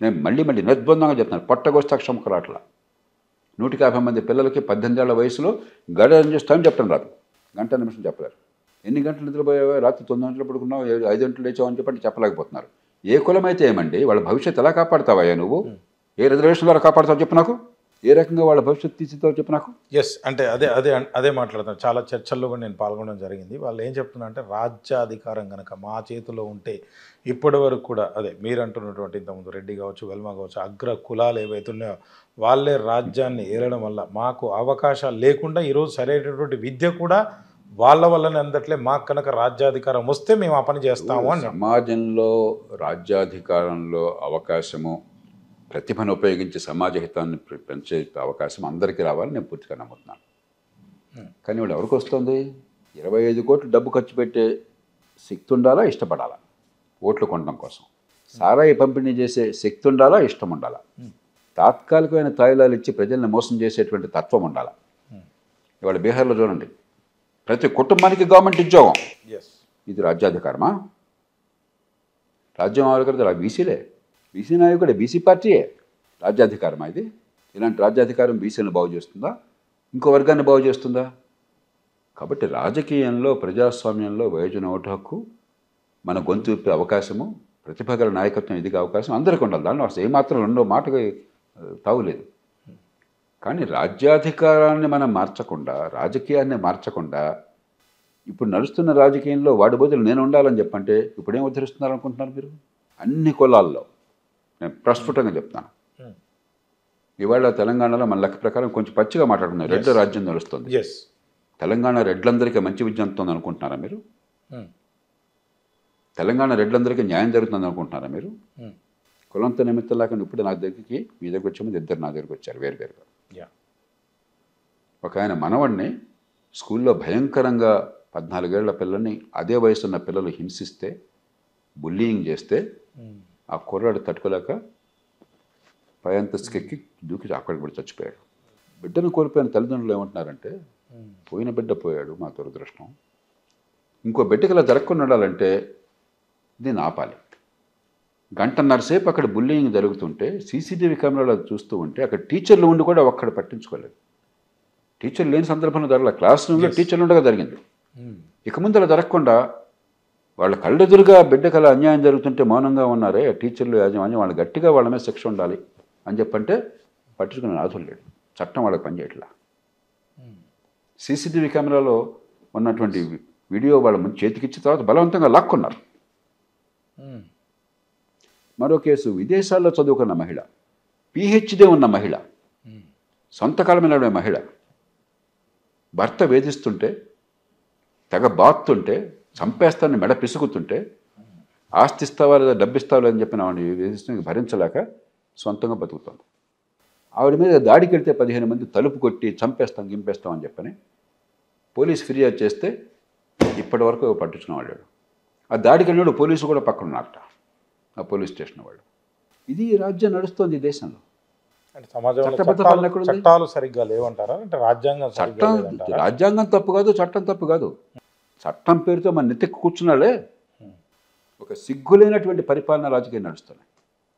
నేను మళ్ళీ నిర్బంధంగా చెప్తున్నాను, పొట్టగోస్తే అక్షరముఖ రావట్లా. 150 మంది పిల్లలకి 18 ఏళ్ల వయసులో గడియారం చేసి టైం చెప్పడం రాదు, గంట నిమిషం చెప్పలేరు. ఎన్ని గంటలు నిద్రపోయావో, రాత్రి 9 గంటలు పడుకున్నావు, 5 గంటలు లేచావు చెప్పండి చెప్పలేకపోతున్నారు. ఏ కులమైతే ఏమండి, వాళ్ళ భవిష్యత్తు ఎలా కాపాడుతావా నువ్వు? ఏ రిజర్వేషన్ ద్వారా కాపాడుతావు చెప్పు నాకు? ఏ రకంగా వాళ్ళ భవిష్యత్తు తీసితో చెప్పు నాకు. అంటే అదే మాట్లాడుతాను. చాలా చర్చల్లో కూడా నేను పాల్గొనడం జరిగింది. వాళ్ళు ఏం చెప్తున్నా అంటే రాజ్యాధికారం కనుక మా చేతిలో ఉంటే ఇప్పటి వరకు కూడా అదే మీరు అంటున్నటువంటి ఇంతకుముందు రెడ్డి కావచ్చు, వెల్మ కావచ్చు, అగ్ర కులాలు ఏవైతే ఉన్నాయో వాళ్ళే రాజ్యాన్ని ఏలడం వల్ల మాకు అవకాశాలు లేకుండా ఈరోజు సరైనటువంటి విద్య కూడా వాళ్ళ వల్లనే అందట్లే. మాకు కనుక రాజ్యాధికారం వస్తే మేము ఆ పని చేస్తాము అని. సమాజంలో రాజ్యాధికారంలో అవకాశము, ప్రతిభను ఉపయోగించి సమాజ హితాన్ని పెంచే అవకాశం అందరికీ రావాలని నేను పూర్తిగా నమ్ముతున్నాను. కానీ వాళ్ళు ఎవరికి వస్తుంది? 25 కోట్లు డబ్బు ఖర్చు పెట్టే శక్తి ఉండాలా, ఇష్టపడాలా ఓట్లు కొనడం కోసం? సారాయి పంపిణీ చేసే శక్తి ఉండాలా, ఇష్టం ఉండాలా? తాత్కాలికమైన తాయిలాలు ఇచ్చి ప్రజల్ని మోసం చేసేటువంటి తత్వం ఉండాలా? ఇవాళ బీహార్లో చూడండి, ప్రతి కుటుంబానికి గవర్నమెంట్ ఉద్యోగం. ఇది రాజ్యాధికారమా? రాజ్యం ఆవిడ బీసీలే, బీసీ నాయకుడే, బీసీ పార్టీయే. రాజ్యాధికారమా ఇది? ఇలాంటి రాజ్యాధికారం బీసీలను బాగు చేస్తుందా, ఇంకో వర్గాన్ని బాగు చేస్తుందా? కాబట్టి రాజకీయంలో, ప్రజాస్వామ్యంలో వయోజన ఓటు హక్కు, మన గొంతు విప్పే అవకాశము, ప్రతిభగల నాయకత్వం ఎదిగే అవకాశం అందరికీ ఉండాలి. దానిలో అసలు ఏమాత్రం రెండో మాటగా తావులేదు. కానీ రాజ్యాధికారాన్ని మనం మార్చకుండా, రాజకీయాన్ని మార్చకుండా ఇప్పుడు నడుస్తున్న రాజకీయంలో వాడి బదులు నేను ఉండాలని చెప్పంటే ఇప్పుడేం ఉద్ధరిస్తున్నారు అనుకుంటున్నారు మీరు? అన్ని కులాల్లో నేను ప్రస్ఫుటంగా చెప్తాను. ఇవాళ తెలంగాణలో మన లెక్క ప్రకారం కొంచెం పచ్చిగా మాట్లాడుతున్నారు, రెడ్ల రాజ్యం నడుస్తుంది. తెలంగాణ రెడ్లందరికీ మంచి విద్య అందుతుంది అనుకుంటున్నారా మీరు? తెలంగాణ రెడ్లందరికీ న్యాయం జరుగుతుంది అనుకుంటున్నారా మీరు? కులంతో నిమిత్తం లేకుండా ఇప్పుడు నా దగ్గరికి, మీ దగ్గర వచ్చే ముందు ఇద్దరు నా దగ్గరికి వచ్చారు వేరువేరుగా. ఒక ఆయన మనవడిని స్కూల్లో భయంకరంగా 14 ఏళ్ల పిల్లల్ని అదే వయసున్న పిల్లలు హింసిస్తే, బుల్లియింగ్ చేస్తే ఆ కుర్రాడు తట్టుకోలేక పై అంతస్తుకెక్కి దూకి అక్కడికి పడి చచ్చిపోయాడు. బిడ్డను కోల్పోయిన తల్లిదండ్రులు ఏమంటున్నారంటే, పోయిన బిడ్డ పోయాడు, మా దురదృష్టం, ఇంకో బిడ్డకి ఇలా జరగకుండా ఉండాలంటే దీన్ని ఆపాలి. 1.5 గంట సేపు అక్కడ బుల్లియింగ్ జరుగుతుంటే సీసీటీవీ కెమెరాలో చూస్తూ ఉంటే అక్కడ టీచర్లు ఉండి కూడా ఒక్కడ పట్టించుకోలేదు. టీచర్లు లేని సందర్భంలో జరగలేదు, క్లాస్ రూమ్లో టీచర్లు ఉండగా జరిగింది. ఇక ముందు అలా జరగకుండా వాళ్ళ కళ్ళెదురుగా బిడ్డకు అలా అన్యాయం జరుగుతుంటే మౌనంగా ఉన్నారే టీచర్లు యాజమాన్యం వాళ్ళు గట్టిగా వాళ్ళ మీద శిక్ష ఉండాలి అని చెప్పంటే పట్టించుకునే నాథులు లేడు. చట్టం వాళ్ళకి పనిచేయట్లా. సీసీటీవీ కెమెరాలో ఉన్నటువంటి వీడియో వాళ్ళ ముందు చేతికిచ్చిన తర్వాత బలవంతంగా లాక్కున్నారు. మరో కేసు విదేశాల్లో చదువుకున్న మహిళ, పిహెచ్డీ ఉన్న మహిళ, సొంత కాళ్ళ మీద నడిపే మహిళ, భర్త వేధిస్తుంటే తెగ బాత్తుంటే చంపేస్తానని మెడ పిసుకుతుంటే ఆస్తి ఇస్తావా లేదా డబ్బు ఇస్తావా అని చెప్పిన ఆవిడ వేధిస్తున్న భరించలేక సొంతంగా బతుకుతుంది. ఆవిడ మీద దాడికి వెళ్తే 15 మంది తలుపు కొట్టి చంపేస్తాం గింపేస్తాం అని చెప్పని పోలీసు ఫిర్యాదు చేస్తే ఇప్పటి వరకు పట్టించుకునేవాడు. ఆ దాడికి వెళ్ళినాడు పోలీసు కూడా పక్కన ఉన్నారట, ఆ పోలీస్ స్టేషన్ వాళ్ళు. ఇది రాజ్యం నడుస్తుంది ఈ దేశంలో. అంటే సమాజంలో చట్టాలు సరిగ్గా లేవంటారా? అంటే రాజ్యాంగం తప్పు కాదు, చట్టం తప్పు కాదు. చట్టం పేరుతో మన నెత్తికి కూర్చున్నాడే ఒక సిగ్గులేనటువంటి పరిపాలన రాజకీయం నడుస్తున్నాయి.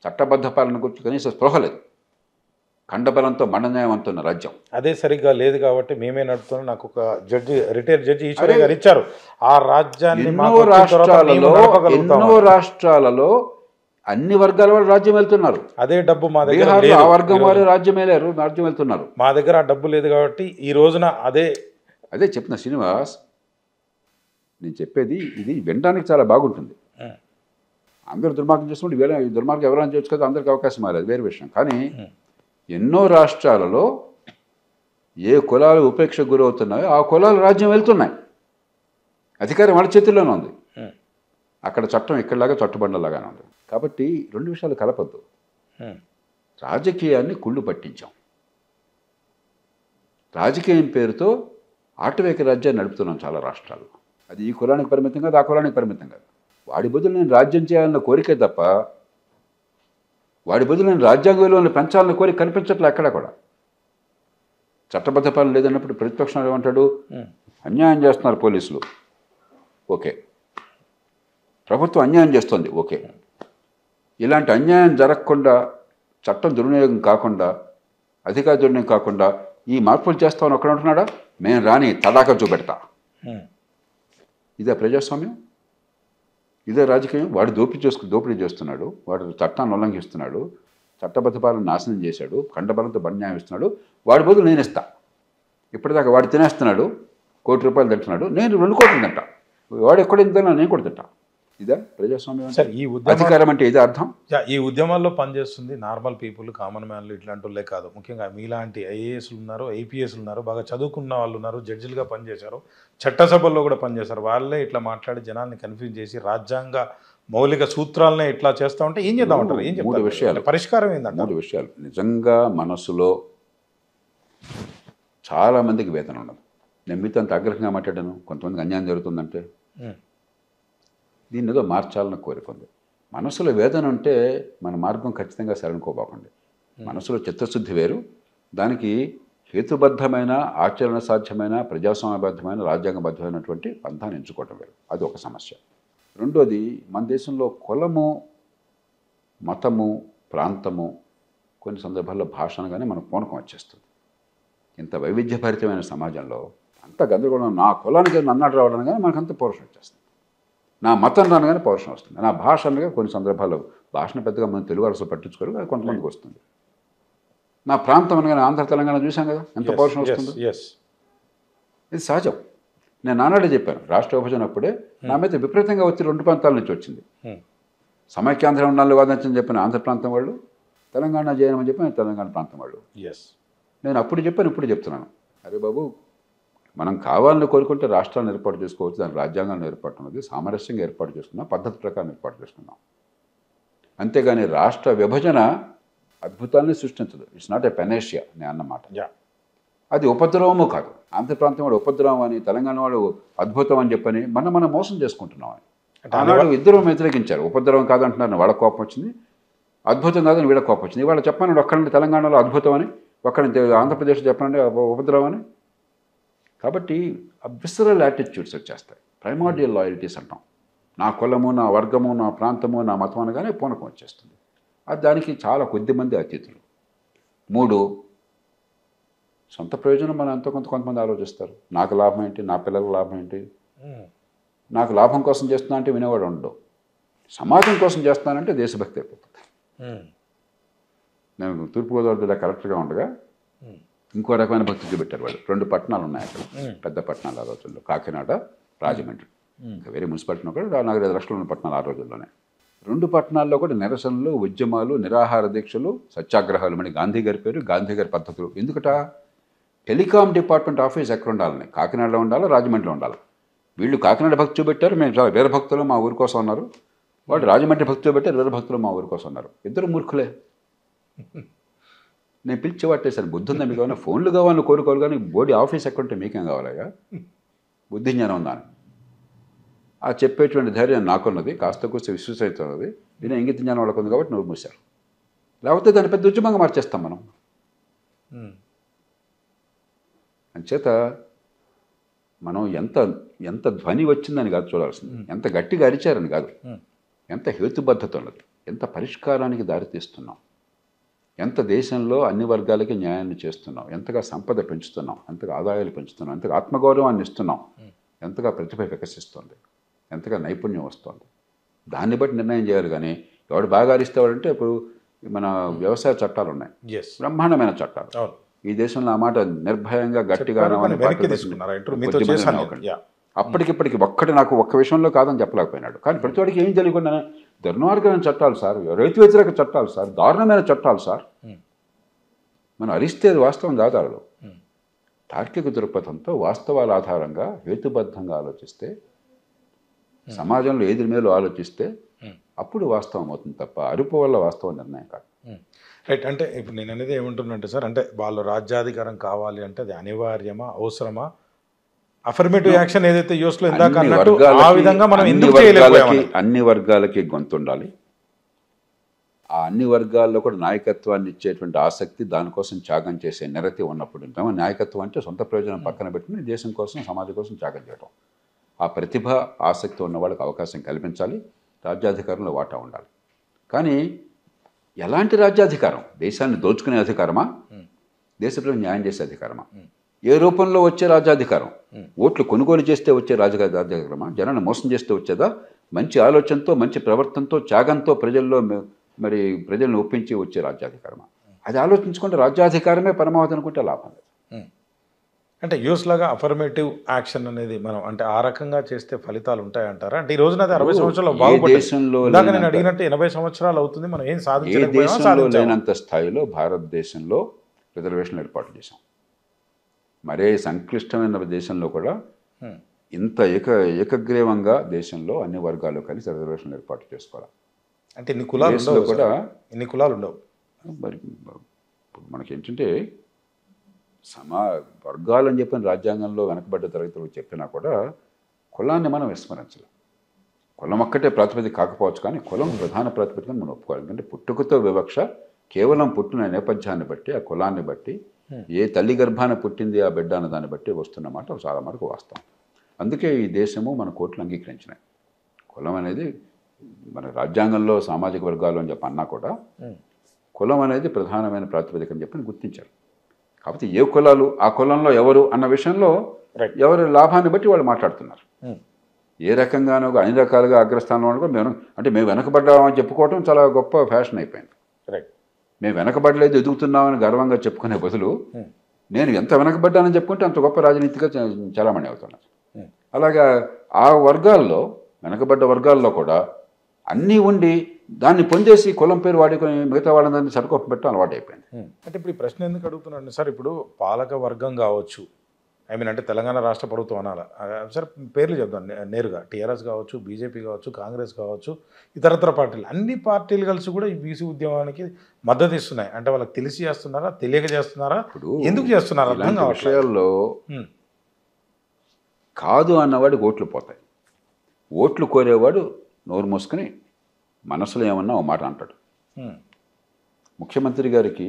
చట్టబద్ధ పాలన గురించి కనీసం స్పృహ లేదు. ఖండబలంతో మండన్యాయం అంటున్న రాజ్యం అదే సరిగ్గా లేదు కాబట్టి మేమే నడుపుతున్నాం. నాకు ఒక జడ్జి, రిటైర్డ్ జడ్జి ఈశ్వరయ్య గారు ఇచ్చారు. ఆ రాజ్యాన్ని ఎన్నో రాష్ట్రాలలో అన్ని వర్గాల వాళ్ళు రాజ్యం వెళ్తున్నారు. అదే డబ్బు మా దగ్గర ఆ వర్గం వారు రాజ్యం వెళ్తున్నారు. మా దగ్గర ఆ డబ్బు లేదు కాబట్టి ఈ రోజున అదే చెప్తున్నా శ్రీనివాస్. నేను చెప్పేది ఇది వినడానికి చాలా బాగుంటుంది. అందరూ దుర్మార్గం చేసుకుంటే వేరే దుర్మార్గం ఎవరైనా చేయొచ్చు కదా, అందరికీ అవకాశం మారేది వేరే విషయం. కానీ ఎన్నో రాష్ట్రాలలో ఏ కులాలు ఉపేక్షకు గురవుతున్నాయో ఆ కులాలు రాజ్యం వెళ్తున్నాయి. అధికారం వాళ్ళ చేతుల్లోనే ఉంది. అక్కడ చట్టం ఇక్కడలాగా చట్టుబండలాగానే ఉంది. కాబట్టి రెండు విషయాలు కలపద్దు. రాజకీయాన్ని కుళ్ళు పట్టించాం. రాజకీయం పేరుతో ఆటవిక రాజ్యాన్ని నడుపుతున్నాం చాలా రాష్ట్రాల్లో. అది ఈ కులానికి పరిమితం కాదు, ఆ కులానికి పరిమితం కాదు. వాడి బదులు నేను రాజ్యం చేయాలన్న కోరికే తప్ప వాడి బదులు నేను రాజ్యాంగ విలువలను పెంచాలన్న కోరిక కనిపించట్లే ఎక్కడ కూడా. చట్టబద్ధ పాలన లేదన్నప్పుడు ప్రతిపక్షం ఏమంటాడు? అన్యాయం చేస్తున్నారు పోలీసులు, ఓకే. ప్రభుత్వం అన్యాయం చేస్తుంది, ఓకే. ఇలాంటి అన్యాయం జరగకుండా, చట్టం దుర్వినియోగం కాకుండా, అధికార దుర్వినియోగం కాకుండా ఈ మార్పులు చేస్తామని ఒక్కడ ఉంటున్నాడా? మేము రాని తడాక చూపెడతా. ఇదే ప్రజాస్వామ్యం, ఇదే రాజకీయం. వాడు దోపిడీ చేస్తున్నాడు, వాడు చట్టాన్ని ఉల్లంఘిస్తున్నాడు, చట్టబద్ధ పాలన నాశనం చేశాడు, ఖండబలంతో న్యాయం ఇస్తున్నాడు. వాడి బదులు నేను ఇస్తా. ఇప్పటిదాకా వాడు తినేస్తున్నాడు, ₹1 కోటి తింటున్నాడు, నేను 2 కోట్లు తింటా. వాడు ఎక్కడ తింటున్నా నేను కూడా తింటా. ఇదా ప్రజాస్వామ్యం? సార్, ఈ అధికారం అంటే ఇదే అర్థం. ఈ ఉద్యమాల్లో పనిచేస్తుంది నార్మల్ పీపుల్, కామన్ మ్యాన్లు ఇట్లాంటి వాళ్ళే కాదు. ముఖ్యంగా మీలాంటి ఐఏఎస్లు ఉన్నారు, ఐపీఎస్లు ఉన్నారు, బాగా చదువుకున్న వాళ్ళు ఉన్నారు, జడ్జిలుగా పనిచేశారు, చట్టసభల్లో కూడా పనిచేశారు. వాళ్ళే ఇట్లా మాట్లాడి జనాల్ని కన్ఫ్యూజ్ చేసి రాజ్యాంగ మౌలిక సూత్రాలనే ఇట్లా చేస్తూ ఉంటే ఏం చేద్దామంటారు? ఏం చెప్తారు? 3 విషయాలు పరిష్కారం ఏంటంటే 3 విషయాలు. నిజంగా మనసులో చాలామందికి వేదన ఉండదు. నేను మీతో అంత ఆగ్రహంగా మాట్లాడాను, కొంతమందికి అన్యాయం జరుగుతుందంటే దీన్ని ఏదో మార్చాలని కోరుకుంది. మనసులో వేదన ఉంటే మన మార్గం ఖచ్చితంగా శరణుకోబోకండి. మనసులో చిత్తశుద్ధి వేరు, దానికి హేతుబద్ధమైన, ఆచరణ సాధ్యమైన, ప్రజాస్వామ్యబద్ధమైన, రాజ్యాంగబద్ధమైనటువంటి పంథాన్ని ఎంచుకోవటం వేరు. అది ఒక సమస్య. రెండోది, మన దేశంలో కులము, మతము, ప్రాంతము, కొన్ని సందర్భాల్లో భాష అనగానే మనకు పూనకం వచ్చేస్తుంది. ఇంత వైవిధ్యభరితమైన సమాజంలో అంత గందరగోళం. నా కులానికి నన్నాడు రావడం కానీ మనకు అంత పౌరుషం వచ్చేస్తుంది. నా మతం రానగానే పౌరుషం వస్తుంది. నా భాష అనగా కొన్ని సందర్భాల్లో భాషను పెద్దగా మనం తెలుగు అసలు పట్టించుకోరు, అది కొంతమందికి వస్తుంది. నా ప్రాంతం అనగానే ఆంధ్ర తెలంగాణ చూసాం కదా ఎంత పౌరుషం వస్తుంది. ఇది సహజం. నేను నానాడే చెప్పాను, రాష్ట్ర విభజన అప్పుడే నా మీద విపరీతంగా వచ్చి 2 ప్రాంతాల నుంచి వచ్చింది. సమైక్యాంధ్ర ఉండాలని వాదించని చెప్పిన ఆంధ్ర ప్రాంతం వాళ్ళు, తెలంగాణ చేయమని చెప్పిన తెలంగాణ ప్రాంతం వాళ్ళు. నేను అప్పుడు చెప్పాను, ఇప్పుడు చెప్తున్నాను. అరే బాబు, మనం కావాలని కోరుకుంటే రాష్ట్రాలను ఏర్పాటు చేసుకోవచ్చు, దాని రాజ్యాంగాన్ని ఏర్పాటు ఉన్నది, సామరస్యంగా ఏర్పాటు చేసుకున్నాం, పద్ధతి ప్రకారం ఏర్పాటు చేసుకున్నాం. అంతేగాని రాష్ట్ర విభజన అద్భుతాన్ని సృష్టించదు. ఇట్స్ నాట్ ఏ పెనేషియా నేను అన్నమాట. అది ఉపద్రవము కాదు. ఆంధ్ర ప్రాంతం వాడు ఉపద్రవం అని, తెలంగాణ వాడు అద్భుతం అని చెప్పని మనం మోసం చేసుకుంటున్నాం అని. ఆనాడు ఇద్దరు వ్యతిరేకించారు. ఉపద్రవం కాదంటున్నారు, వాళ్ళ కోపం వచ్చింది. అద్భుతం కాదని వీళ్ళ కోపం వచ్చింది. ఇవాళ చెప్పండి, ఒక్కడంటే తెలంగాణలో అద్భుతం అని, ఒక్కడంటే ఆంధ్రప్రదేశ్ చెప్పండి ఉపద్రవం అని. కాబట్టి విసరల్ యాటిట్యూడ్స్ వచ్చేస్తాయి. ప్రైమార్డియల్ లాయల్టీస్ అంటాం. నా కులము, నా వర్గము, నా ప్రాంతము, నా మతం అనగానే పూనకం వచ్చేస్తుంది. అది దానికి చాలా కొద్దిమంది అతిథులు. 3, సొంత ప్రయోజనం మనం ఎంతో కొంతమంది ఆలోచిస్తారు. నాకు లాభం ఏంటి, నా పిల్లల లాభం ఏంటి, నాకు లాభం కోసం చేస్తున్నా అంటే వినేవాడు ఉండడు. సమాజం కోసం చేస్తానంటే దేశభక్తి అయిపోతుంది. నేను తూర్పుగోదావరి జిల్లా కలెక్టర్గా ఉండగా ఇంకో రకమైన భక్తి చూపెట్టారు వాళ్ళు. 2 పట్టణాలు ఉన్నాయి అక్కడ, పెద్ద పట్టణాలు ఆ రోజుల్లో, కాకినాడ, రాజమండ్రి. ఇంకా వేరే మున్సిపాలిటీ కూడా 4-5 లక్షలు ఉన్న పట్టణాలు ఆ రోజుల్లోనే. 2 పట్టణాల్లో కూడా నిరసనలు, ఉద్యమాలు, నిరాహార దీక్షలు, సత్యాగ్రహాలు. మళ్ళీ గాంధీ గారి పేరు, గాంధీ గారి పద్ధతులు. ఎందుకట? టెలికాం డిపార్ట్మెంట్ ఆఫీస్ ఎక్కడ ఉండాలని, కాకినాడలో ఉండాలి, రాజమండ్రిలో ఉండాలి. వీళ్ళు కాకినాడ భక్తి చూపెట్టారు, మేము చాలా వీర భక్తులు మా ఊరి కోసం ఉన్నారు. వాడు రాజమండ్రి భక్తి చూపెట్టారు, వీర భక్తులు మా ఊరి కోసం ఉన్నారు. ఇద్దరు మూర్ఖులే. నేను పిలిచి పట్టేశాను, బుద్ధి ఉందా మీకు? ఏమైనా ఫోన్లు కావాలని కోరుకోవాలి, కానీ బోడీ ఆఫీస్ ఎక్కడుంటే మీకేం కావాలిగా? బుద్ధి జ్ఞానం ఉందా అని ఆ చెప్పేటువంటి ధైర్యం నాకున్నది, కాస్త కూస్తే విశ్వసత ఉన్నది, దీని ఇంగిత జ్ఞానం వాళ్ళకు ఉంది కాబట్టి నోరు మూశారు. లేకపోతే దాన్ని పెద్ద ఉద్యమంగా మార్చేస్తాం మనం. అంచేత మనం ఎంత ధ్వని వచ్చిందని కాదు చూడాల్సింది, ఎంత గట్టిగా అరిచారని కాదు, ఎంత హేతుబద్ధత ఉన్నది, ఎంత పరిష్కారానికి దారితీస్తున్నాం, ఎంత దేశంలో అన్ని వర్గాలకి న్యాయాన్ని చేస్తున్నాం, ఎంతగా సంపద పెంచుతున్నాం, ఎంతగా ఆదాయాలు పెంచుతున్నాం, ఎంతగా ఆత్మగౌరవాన్ని ఇస్తున్నాం, ఎంతగా ప్రతిభ వికసిస్తుంది, ఎంతగా నైపుణ్యం వస్తుంది. దాన్ని బట్టి నిర్ణయం చేయాలి. కానీ ఎవడు బాగా అరిస్తేవాడంటే ఇప్పుడు మన వ్యవసాయ చట్టాలు ఉన్నాయి, బ్రహ్మాండమైన చట్టాలు. ఈ దేశంలో ఆ మాట నిర్భయంగా గట్టిగా అప్పటికిప్పటికి నాకు ఒక్క విషయంలో కాదని చెప్పలేకపోయినాడు. కానీ ప్రతివాడికి ఏం తెలియకుండా దుర్మార్గమైన చట్టాలు సార్, రైతు వ్యతిరేక చట్టాలు సార్, దారుణమైన చట్టాలు సార్. మనం అరిస్తే అది వాస్తవం ఆధారాలు. తార్కిక దృక్పథంతో వాస్తవాల ఆధారంగా హేతుబద్ధంగా ఆలోచిస్తే, సమాజంలో ఏది మేలు ఆలోచిస్తే అప్పుడు వాస్తవం అవుతుంది తప్ప అరుపు వల్ల వాస్తవం నిర్ణయం కాదు. రైట్. అంటే ఇప్పుడు నేను అనేది ఏమంటున్నానంటే సార్, అంటే వాళ్ళు రాజ్యాధికారం కావాలి అంటే అది అనివార్యమా, అవసరమా? అఫర్మేటివ్ యాక్షన్ ఏదైతే యూఎస్లో ఇందాక అన్నట్టు ఆ విధంగా మనం ఎందుకు చేయలేకపోయాము? అన్ని వర్గాలకి గొంతు ఉండాలి. ఆ అన్ని వర్గాల్లో కూడా నాయకత్వాన్ని ఇచ్చేటువంటి ఆసక్తి, దానికోసం త్యాగం చేసే నిరతి ఉన్నప్పుడు ఉంటాము. నాయకత్వం అంటే సొంత ప్రయోజనం పక్కన పెట్టుకుని దేశం కోసం, సమాజం కోసం త్యాగం చేయడం. ఆ ప్రతిభ, ఆసక్తి ఉన్న వాళ్ళకి అవకాశం కల్పించాలి. రాజ్యాధికారంలో వాటా ఉండాలి. కానీ ఎలాంటి రాజ్యాధికారం? దేశాన్ని దోచుకునే అధికారమా, దేశ ప్రజలకు న్యాయం చేసే అధికారమా? ఏ రూపంలో వచ్చే రాజ్యాధికారం? ఓట్లు కొనుగోలు చేస్తే వచ్చే రాజ్యాధికారమా? జనాన్ని మోసం చేస్తే వచ్చేదా? మంచి ఆలోచనతో, మంచి ప్రవర్తనతో, త్యాగంతో ప్రజలను ఒప్పించి వచ్చే రాజ్యాధికారమా? అది ఆలోచించుకుంటే రాజ్యాధికారమే పరమావధి అనుకుంటే లాభం లేదు. అంటే యూఎస్ లాగా అఫర్మేటివ్ యాక్షన్ అనేది మనం అంటే ఆ రకంగా చేస్తే ఫలితాలు ఉంటాయంటారా? అంటే ఈ రోజున 60 సంవత్సరాలు బాగుపడింది. నేను అడిగినట్టు 80 సంవత్సరాలు అవుతుంది, మనం ఏం లేనంత స్థాయిలో భారతదేశంలో రిజర్వేషన్లు ఏర్పాటు చేశాం. మరే సంక్లిష్టమైన దేశంలో కూడా ఇంత ఏకగ్రీవంగా దేశంలో అన్ని వర్గాలు కలిసి రిజర్వేషన్లు ఏర్పాటు చేసుకోవాలి. అంటే ఇన్ని కులాలు కూడా ఇన్ని కులాలు ఉండవు. మరి మనకేంటంటే వర్గాలు అని చెప్పిన రాజ్యాంగంలో వెనకబడ్డ తరగతులు చెప్పినా కూడా కులాన్ని మనం విస్మరించాలి. కులం ఒక్కటే ప్రాతిపదిక కాకపోవచ్చు, కానీ కులం ప్రధాన ప్రాతిపదికను మనం ఒప్పుకోవాలి. ఎందుకంటే పుట్టుకతో వివక్ష కేవలం పుట్టిన నేపథ్యాన్ని బట్టి, ఆ కులాన్ని బట్టి, ఏ తల్లి గర్భాన పుట్టింది ఆ బిడ్డ అన్న దాన్ని బట్టి వస్తున్నమాట చాలా మటుకు వాస్తవం. అందుకే ఈ దేశము మన కోర్టులు అంగీకరించినాయి. కులం అనేది మన రాజ్యాంగంలో సామాజిక వర్గాలు అని చెప్పి అన్నా కూడా కులం అనేది ప్రధానమైన ప్రాతిపదిక అని చెప్పి గుర్తించారు. కాబట్టి ఏ కులాలు, ఆ కులంలో ఎవరు అన్న విషయంలో ఎవరి లాభాన్ని బట్టి వాళ్ళు మాట్లాడుతున్నారు. ఏ రకంగానో అన్ని రకాలుగా అగ్రస్థానంలో కూడా మేము వెనకబడ్డామని చెప్పుకోవడం చాలా గొప్ప ఫ్యాషన్ అయిపోయింది. మేము వెనకబడలేదు, ఎదుగుతున్నామని గర్వంగా చెప్పుకునే బదులు నేను ఎంత వెనకబడ్డానని చెప్పుకుంటే అంత గొప్ప రాజనీతిగా చలామణి అవుతున్నారు. అలాగా ఆ వర్గాల్లో, వెనకబడ్డ వర్గాల్లో కూడా అన్నీ ఉండి దాన్ని పొందేసి కులం పేరు వాడుకొని మిగతా వాళ్ళందరినీ సరికొప్ప పెట్టడం అలవాటు అయిపోయింది. అంటే ఇప్పుడు ఈ ప్రశ్న ఎందుకు అడుగుతున్నాను సార్, ఇప్పుడు పాలక వర్గం కావచ్చు, అంటే తెలంగాణ రాష్ట్ర ప్రభుత్వం అనాలి సార్, పేర్లు చెప్తాను నేరుగా, టీఆర్ఎస్ కావచ్చు, బీజేపీ కావచ్చు, కాంగ్రెస్ కావచ్చు, ఇతరత్ర పార్టీలు, అన్ని పార్టీలు కలిసి కూడా ఈ బీసీ ఉద్యమానికి మద్దతు ఇస్తున్నాయి. అంటే వాళ్ళకి తెలిసి చేస్తున్నారా, తెలియక చేస్తున్నారా, ఎందుకు చేస్తున్నారా అర్థం కాదు. విషయాల్లో కాదు అన్నవాడికి ఓట్లు పోతాయి. ఓట్లు కోరేవాడు నోరు మూసుకొని మనసులో ఏమన్నా ఒక మాట అంటాడు. ముఖ్యమంత్రి గారికి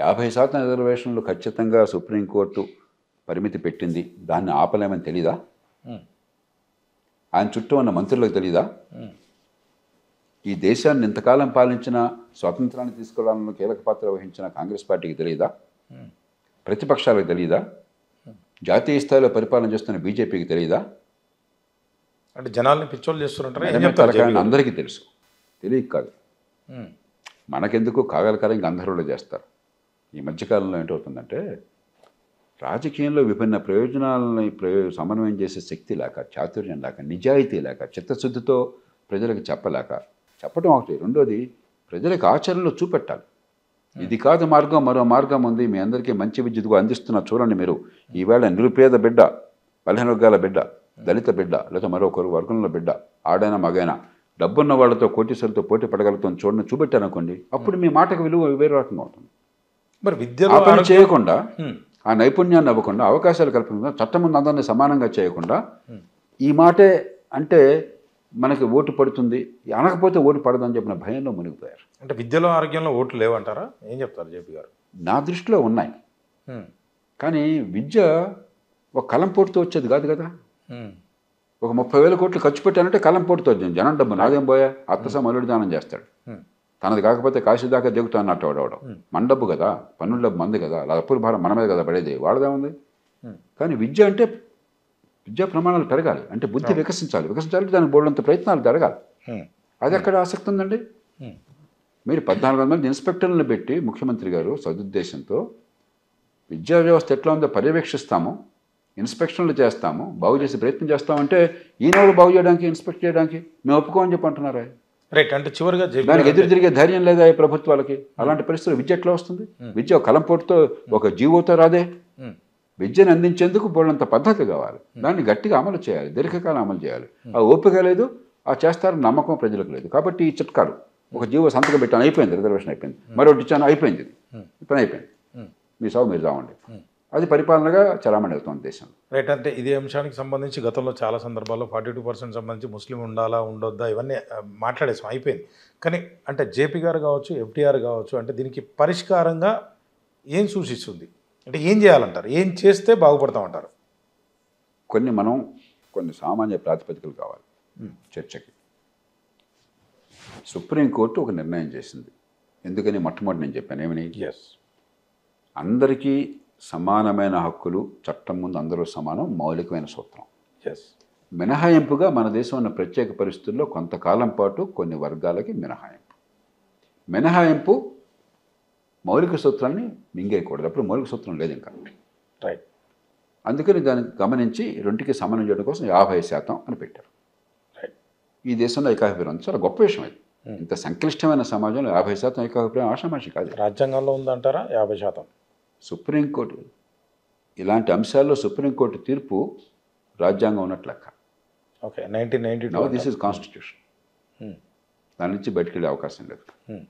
50% రిజర్వేషన్లు ఖచ్చితంగా సుప్రీంకోర్టు పరిమితి పెట్టింది, దాన్ని ఆపలేమని తెలీదా? ఆయన చుట్టూ ఉన్న మంత్రులకు తెలీదా? ఈ దేశాన్ని ఇంతకాలం పాలించిన, స్వాతంత్రాన్ని తీసుకురావడంలో కీలక పాత్ర వహించిన కాంగ్రెస్ పార్టీకి తెలీదా? ప్రతిపక్షాలకు తెలీదా? జాతీయ స్థాయిలో పరిపాలన చేస్తున్న బీజేపీకి తెలీదా? అంటే జనాల్ని పిచ్చోళ్ళు చేస్తున్నట్టు ఏం నిజమే చెప్తారు తలకాయ జేపీ అని గారు? అందరికీ తెలుసు, తెలియక కాదు. ఉమ్, మనకెందుకు కాగలకాలం గంధర్వులు చేస్తారు. ఈ మధ్యకాలంలో ఏంటవుతుందంటే రాజకీయంలో విభిన్న ప్రయోజనాలని సమన్వయం చేసే శక్తి లేక, చాతుర్యం లేక, నిజాయితీ లేక, చిత్తశుద్ధితో ప్రజలకు చెప్పడం ఒకటి. రెండోది ప్రజలకు ఆచరణలో చూపెట్టాలి. ఇది కాదు మార్గం, మరో మార్గం ఉంది, మీ అందరికీ మంచి విద్యుత్తుగా అందిస్తున్నా చూడండి మీరు. ఈవేళ నిరుపేద బిడ్డ, బలహీన వర్గాల బిడ్డ, దళిత బిడ్డ, లేదా మరొకరు వర్గంలో బిడ్డ, ఆడైనా మగైనా డబ్బున్న వాళ్ళతో కోటీశ్వరులతో పోటీ పడగలుగుతుంది చూడండి, చూపెట్టారనుకోండి, అప్పుడు మీ మాటకు విలువ వేరే రకంగా ఉంటుంది. మరి విద్యలో ఆ పని ఆరోగ్యం- చేయకుండా, ఉమ్, ఆ నైపుణ్యాన్ని అవ్వకుండా, అవకాశాలు కల్పించకుండా, చట్టం ముందు అందరినీ సమానంగా చేయకుండా, ఈ మాటే అంటే మనకి ఓటు పడుతుంది, అనకపోతే ఓటు పడదని చెప్పిన భయంలో మునిగిపోయారు. అంటే విద్యలో ఆరోగ్యంలో ఓట్లు లేవంటారా? ఏం చెప్తారు జేపీ గారు? నా దృష్టిలో ఉన్నాయి, ఉమ్, కానీ విద్య ఒక కలం పోటుతో వచ్చేది కాదు కదా. ఉమ్, ఒక 30,000 కోట్లు ఖర్చు పెట్టానంటే కలం పోటుతో వచ్చింది. జనం డబ్బు నాదేం పోయా, అత్తసా మల్లుడి దానం చేస్తాడు. ఉమ్, తనది కాకపోతే కాశీ దాకా దిగుతా అన్నట్టు వాడవడం. మన డబ్బు కదా, పన్నుల డబ్బు మంది కదా, అలా అప్పుల భారం మన మీద కదా పడేది, వాడదేముంది. ఉమ్, కానీ విద్య అంటే విద్యా ప్రమాణాలు పెరగాలి, అంటే బుద్ధి వికసించాలి దానికి బోర్డంత ప్రయత్నాలు జరగాలి. ఉమ్, అది ఎక్కడ ఆసక్తి ఉందండి? ఉమ్, మీరు 1400 మంది ఇన్స్పెక్టర్లను పెట్టి ముఖ్యమంత్రి గారు సదుద్దేశంతో విద్యా వ్యవస్థ ఎట్లా ఉందో పర్యవేక్షిస్తాము, ఇన్స్పెక్షన్లు చేస్తాము, బాగు చేసే ప్రయత్నం చేస్తామంటే ఈనాడు బాగు చేయడానికి, ఇన్స్పెక్ట్ చేయడానికి మేము ఒప్పుకోమని చెప్పి అంటున్నారా? రైట్. అంటే చివరిగా జేపీ దానికి గారు ఎదురు తిరిగే ధైర్యం లేదా ఈ ప్రభుత్వాలకి? అలాంటి పరిస్థితులు విద్య ఎట్లా వస్తుంది? విద్య ఒక కలంపోటుతో, ఒక జీవోతో రాదే. ఉమ్, విద్యను అందించేందుకు బోళ్ళంత పద్ధతి కావాలి, దాన్ని గట్టిగా అమలు చేయాలి, దీర్ఘకాలం అమలు చేయాలి. ఆ ఓపిక లేదు, ఆ చేస్తారని నమ్మకం ప్రజలకు లేదు. కాబట్టి ఈ చిట్కాలు, ఒక జీవో సంతకం పెట్టాను, అయిపోయింది, రిజర్వేషన్ అయిపోయింది, మరొకటి ఇచ్చాను, అయిపోయింది, ఈ పని అయిపోయింది, మీ సాగు మీరు రావండి. అది పరిపాలనగా చలామణి అవుతుంది దేశంలో. రైట్. అంటే ఇదే అంశానికి సంబంధించి గతంలో చాలా సందర్భాల్లో 42% సంబంధించి ముస్లిం ఉండాలా ఉండొద్దా ఇవన్నీ మాట్లాడేసాం, అయిపోయింది. కానీ అంటే జేపీ గారు కావచ్చు, ఎఫ్టీఆర్ కావచ్చు, అంటే దీనికి పరిష్కారంగా ఏం సూచిస్తుంది? అంటే ఏం చేయాలంటారు? ఏం చేస్తే బాగుపడతామంటారు? కొన్ని సామాన్య ప్రాతిపదికలు కావాలి చర్చకి. సుప్రీంకోర్టు ఒక నిర్ణయం చేసింది. ఎందుకని మొట్టమొదటి నేను చెప్పాను ఏమని, ఎస్, అందరికీ సమానమైన హక్కులు, చట్టం ముందు అందరూ సమానం, మౌలికమైన సూత్రం. ఎస్, మినహాయింపుగా మన దేశం ఉన్న ప్రత్యేక పరిస్థితుల్లో కొంతకాలం పాటు కొన్ని వర్గాలకి మినహాయింపు మౌలిక సూత్రాన్ని మింగేయకూడదు. అప్పుడు మౌలిక సూత్రం లేదు ఇంకా. రైట్. అందుకని దాన్ని గమనించి రెండుకి సమన్వయం చేయడం కోసం 50% అని పెట్టారు. రైట్. ఈ దేశంలో ఏకాభిప్రాయం చాలా గొప్ప విషయం ఇది. ఇంత సంక్లిష్టమైన సమాజంలో 50% ఏకాభిప్రాయం ఆషామాషి కాదు. రాజ్యాంగంలో ఉందంటారా 50%? సుప్రీంకోర్టు ఇలాంటి అంశాల్లో సుప్రీంకోర్టు తీర్పు రాజ్యాంగం ఉన్నట్లు లెక్క. Okay, 1992 this is constitution. దాని నుంచి బయటకు వెళ్ళే అవకాశం లేదు. Hmm.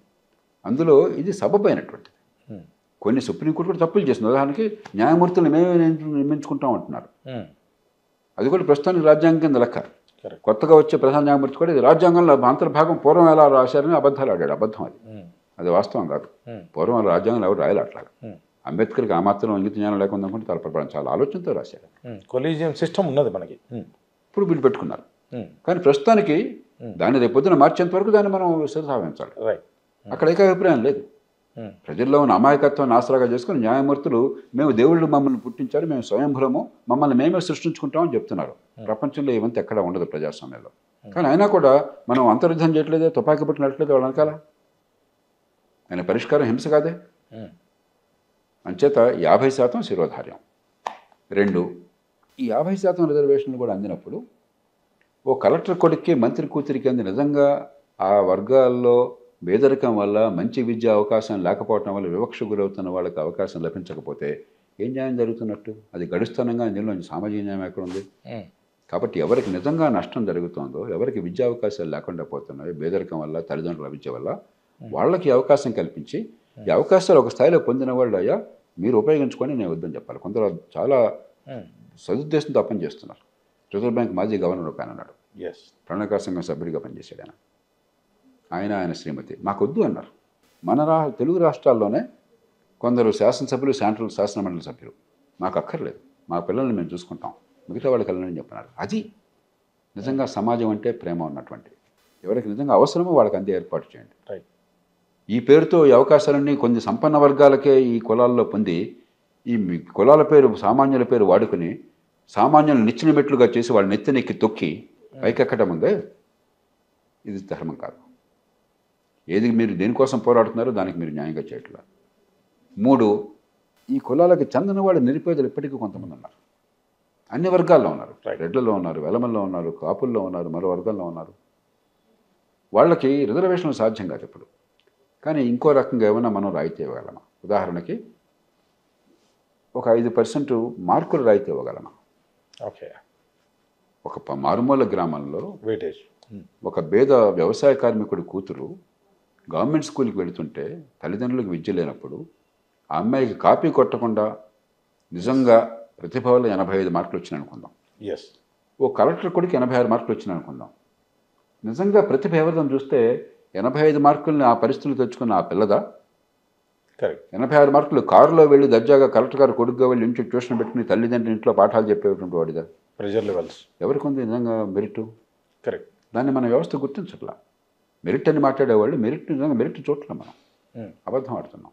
అందులో ఇది సబబైనటువంటిది. కొన్ని సుప్రీంకోర్టు కూడా తప్పులు చేసింది. ఉదాహరణకి న్యాయమూర్తులు మేమే నియమించుకుంటాం అంటున్నారు. అది కూడా ప్రస్తుతానికి రాజ్యాంగం కింద లెక్క. కొత్తగా వచ్చే ప్రధాన న్యాయమూర్తి కూడా ఇది రాజ్యాంగంలో అంతర్భాగం, పూర్వం ఎలా రాశారని అబద్ధాలు ఆడాడు. అబద్ధం అది, అది వాస్తవం కాదు. పూర్వం రాజ్యాంగంలో ఎవరు రాయాలి అట్లాగా. అంబేద్కర్కి ఆ మాత్రం ఇంగిత జ్ఞానం లేకుండా అనుకుంటే తలపడడం, చాలా ఆలోచనతో రాశాడు. కొలీజియం సిస్టమ్ ఉన్నది మనకి. ఇప్పుడు వీళ్ళు పెట్టుకున్నారు. కానీ ప్రస్తుతానికి దాన్ని రేపు పొద్దున మార్చేంత వరకు దాన్ని మనం సాధించాలి. అక్కడ ఏకాభిప్రాయం లేదు. ప్రజల్లో ఉన్న అమాయకత్వాన్ని ఆసరాగా చేసుకుని న్యాయమూర్తులు మేము దేవుళ్ళు మమ్మల్ని పుట్టించారు, మేము స్వయంభూలము, మమ్మల్ని మేమే సృష్టించుకుంటామని చెప్తున్నారు. ప్రపంచంలో ఇవంతా ఎక్కడా ఉండదు ప్రజాస్వామ్యంలో. కానీ అయినా కూడా మనం అంతర్యుద్ధం చేయట్లేదే, తుపాకీ పట్టు నడట్లేదు వాళ్ళ వెనకాల. ఆయన పరిష్కారం హింస కాదే. అంచేత 50% శిరోధార్యం. 2, ఈ 50% రిజర్వేషన్లు కూడా అందినప్పుడు ఓ కలెక్టర్ కొడుక్కి మంత్రి కూతురికి అంది నిజంగా ఆ వర్గాల్లో పేదరికం వల్ల, మంచి విద్యా అవకాశం లేకపోవటం వల్ల వివక్ష గురవుతున్న వాళ్ళకి అవకాశం లభించకపోతే ఏం న్యాయం జరుగుతున్నట్టు? అది గడుస్తానంగా ఇందులో సామాజిక న్యాయం ఎక్కడ ఉంది? కాబట్టి ఎవరికి నిజంగా నష్టం జరుగుతుందో, ఎవరికి విద్యా అవకాశాలు లేకుండా పోతున్నాయో పేదరికం వల్ల, తల్లిదండ్రుల విద్య వల్ల, వాళ్ళకి అవకాశం కల్పించి ఈ అవకాశాలు ఒక స్థాయిలో పొందిన వాళ్ళు అయ్యా మీరు ఉపయోగించుకొని నేను వద్దని చెప్పాలి. కొందరు చాలా సదుద్దేశంతో పని చేస్తున్నారు. రిజర్వ్ బ్యాంక్ మాజీ గవర్నర్ ఒక ఆయన ఉన్నాడు, ప్రణాళికా సంఘం సభ్యుడిగా పనిచేశాడు ఆయన శ్రీమతి మాకొద్దు అన్నారు. మన తెలుగు రాష్ట్రాల్లోనే కొందరు శాసనసభ్యులు, సెంట్రల్ శాసనమండలి సభ్యులు మాకు అక్కర్లేదు, మా పిల్లల్ని మేము చూసుకుంటాం, మిగతా వాళ్ళకి వెళ్ళని చెప్పినారు. అది నిజంగా సమాజం అంటే ప్రేమ ఉన్నటువంటి, ఎవరికి నిజంగా అవసరమో వాళ్ళకి అందే ఏర్పాటు చేయండి. ఈ పేరుతో ఈ అవకాశాలన్నీ కొన్ని సంపన్న వర్గాలకే ఈ కులాల్లో పొంది, ఈ కులాల పేరు, సామాన్యుల పేరు వాడుకుని సామాన్యులు నిచ్చిన మెట్లుగా చేసి వాళ్ళ నెత్తినెక్కి తొక్కి పైకెక్కడం ఉందే ఇది ధర్మం కాదు. ఏది మీరు దేనికోసం పోరాడుతున్నారో దానికి మీరు న్యాయంగా చేయట్లేదు. 3, ఈ కులాలకు చెందిన వాళ్ళు నిరుపేదలు ఇప్పటికీ కొంతమంది ఉన్నారు. అన్ని వర్గాల్లో ఉన్నారు. రెడ్లలో ఉన్నారు, వెలమల్లో ఉన్నారు, కాపుల్లో ఉన్నారు, మరో వర్గాల్లో ఉన్నారు. వాళ్ళకి రిజర్వేషన్లు సాధ్యం కాదు ఇప్పుడు. కానీ ఇంకో రకంగా ఏమైనా మనం రాయితీ ఇవ్వగలమా? ఉదాహరణకి ఒక 5% మార్కులు రాయితీ ఇవ్వగలమా? ఓకే. ఒక మారుమూల గ్రామంలో వెయిటేజ్ ఒక పేద వ్యవసాయ కార్మికుడి కూతురు గవర్నమెంట్ స్కూల్కి వెళుతుంటే తల్లిదండ్రులకు విద్య లేనప్పుడు ఆ అమ్మాయికి కాపీ కొట్టకుండా నిజంగా ప్రతిభ వల్ల 85 మార్కులు వచ్చినాయి అనుకుందాం. ఎస్. ఓ కలెక్టర్ కొడుకు 86 మార్కులు వచ్చినాయి అనుకుందాం. నిజంగా ప్రతిభ ఎవరిదని చూస్తే 85 మార్కుల్ని ఆ పరిస్థితులు తెచ్చుకున్న ఆ పిల్లదా? కరెక్ట్. 86 మార్కులు కారులో వెళ్ళి దర్జాగా కలెక్టర్ గారు కొడుకుగా వెళ్ళి ఇంటి ట్యూషన్ పెట్టుకుని తల్లిదండ్రులు ఇంట్లో పాఠాలు చెప్పేటువంటి వాడిదా? ప్రెజర్ లెవెల్స్ ఎవరికి ఉంది నిజంగా మెరిట్? కరెక్ట్. దాన్ని మన వ్యవస్థ గుర్తించట్లా. మెరిట్ అని మాట్లాడేవాళ్ళు మెరిట్ నిజంగా మెరిట్ చూడట్లేం. మనం అబద్ధం ఆడుతున్నాం,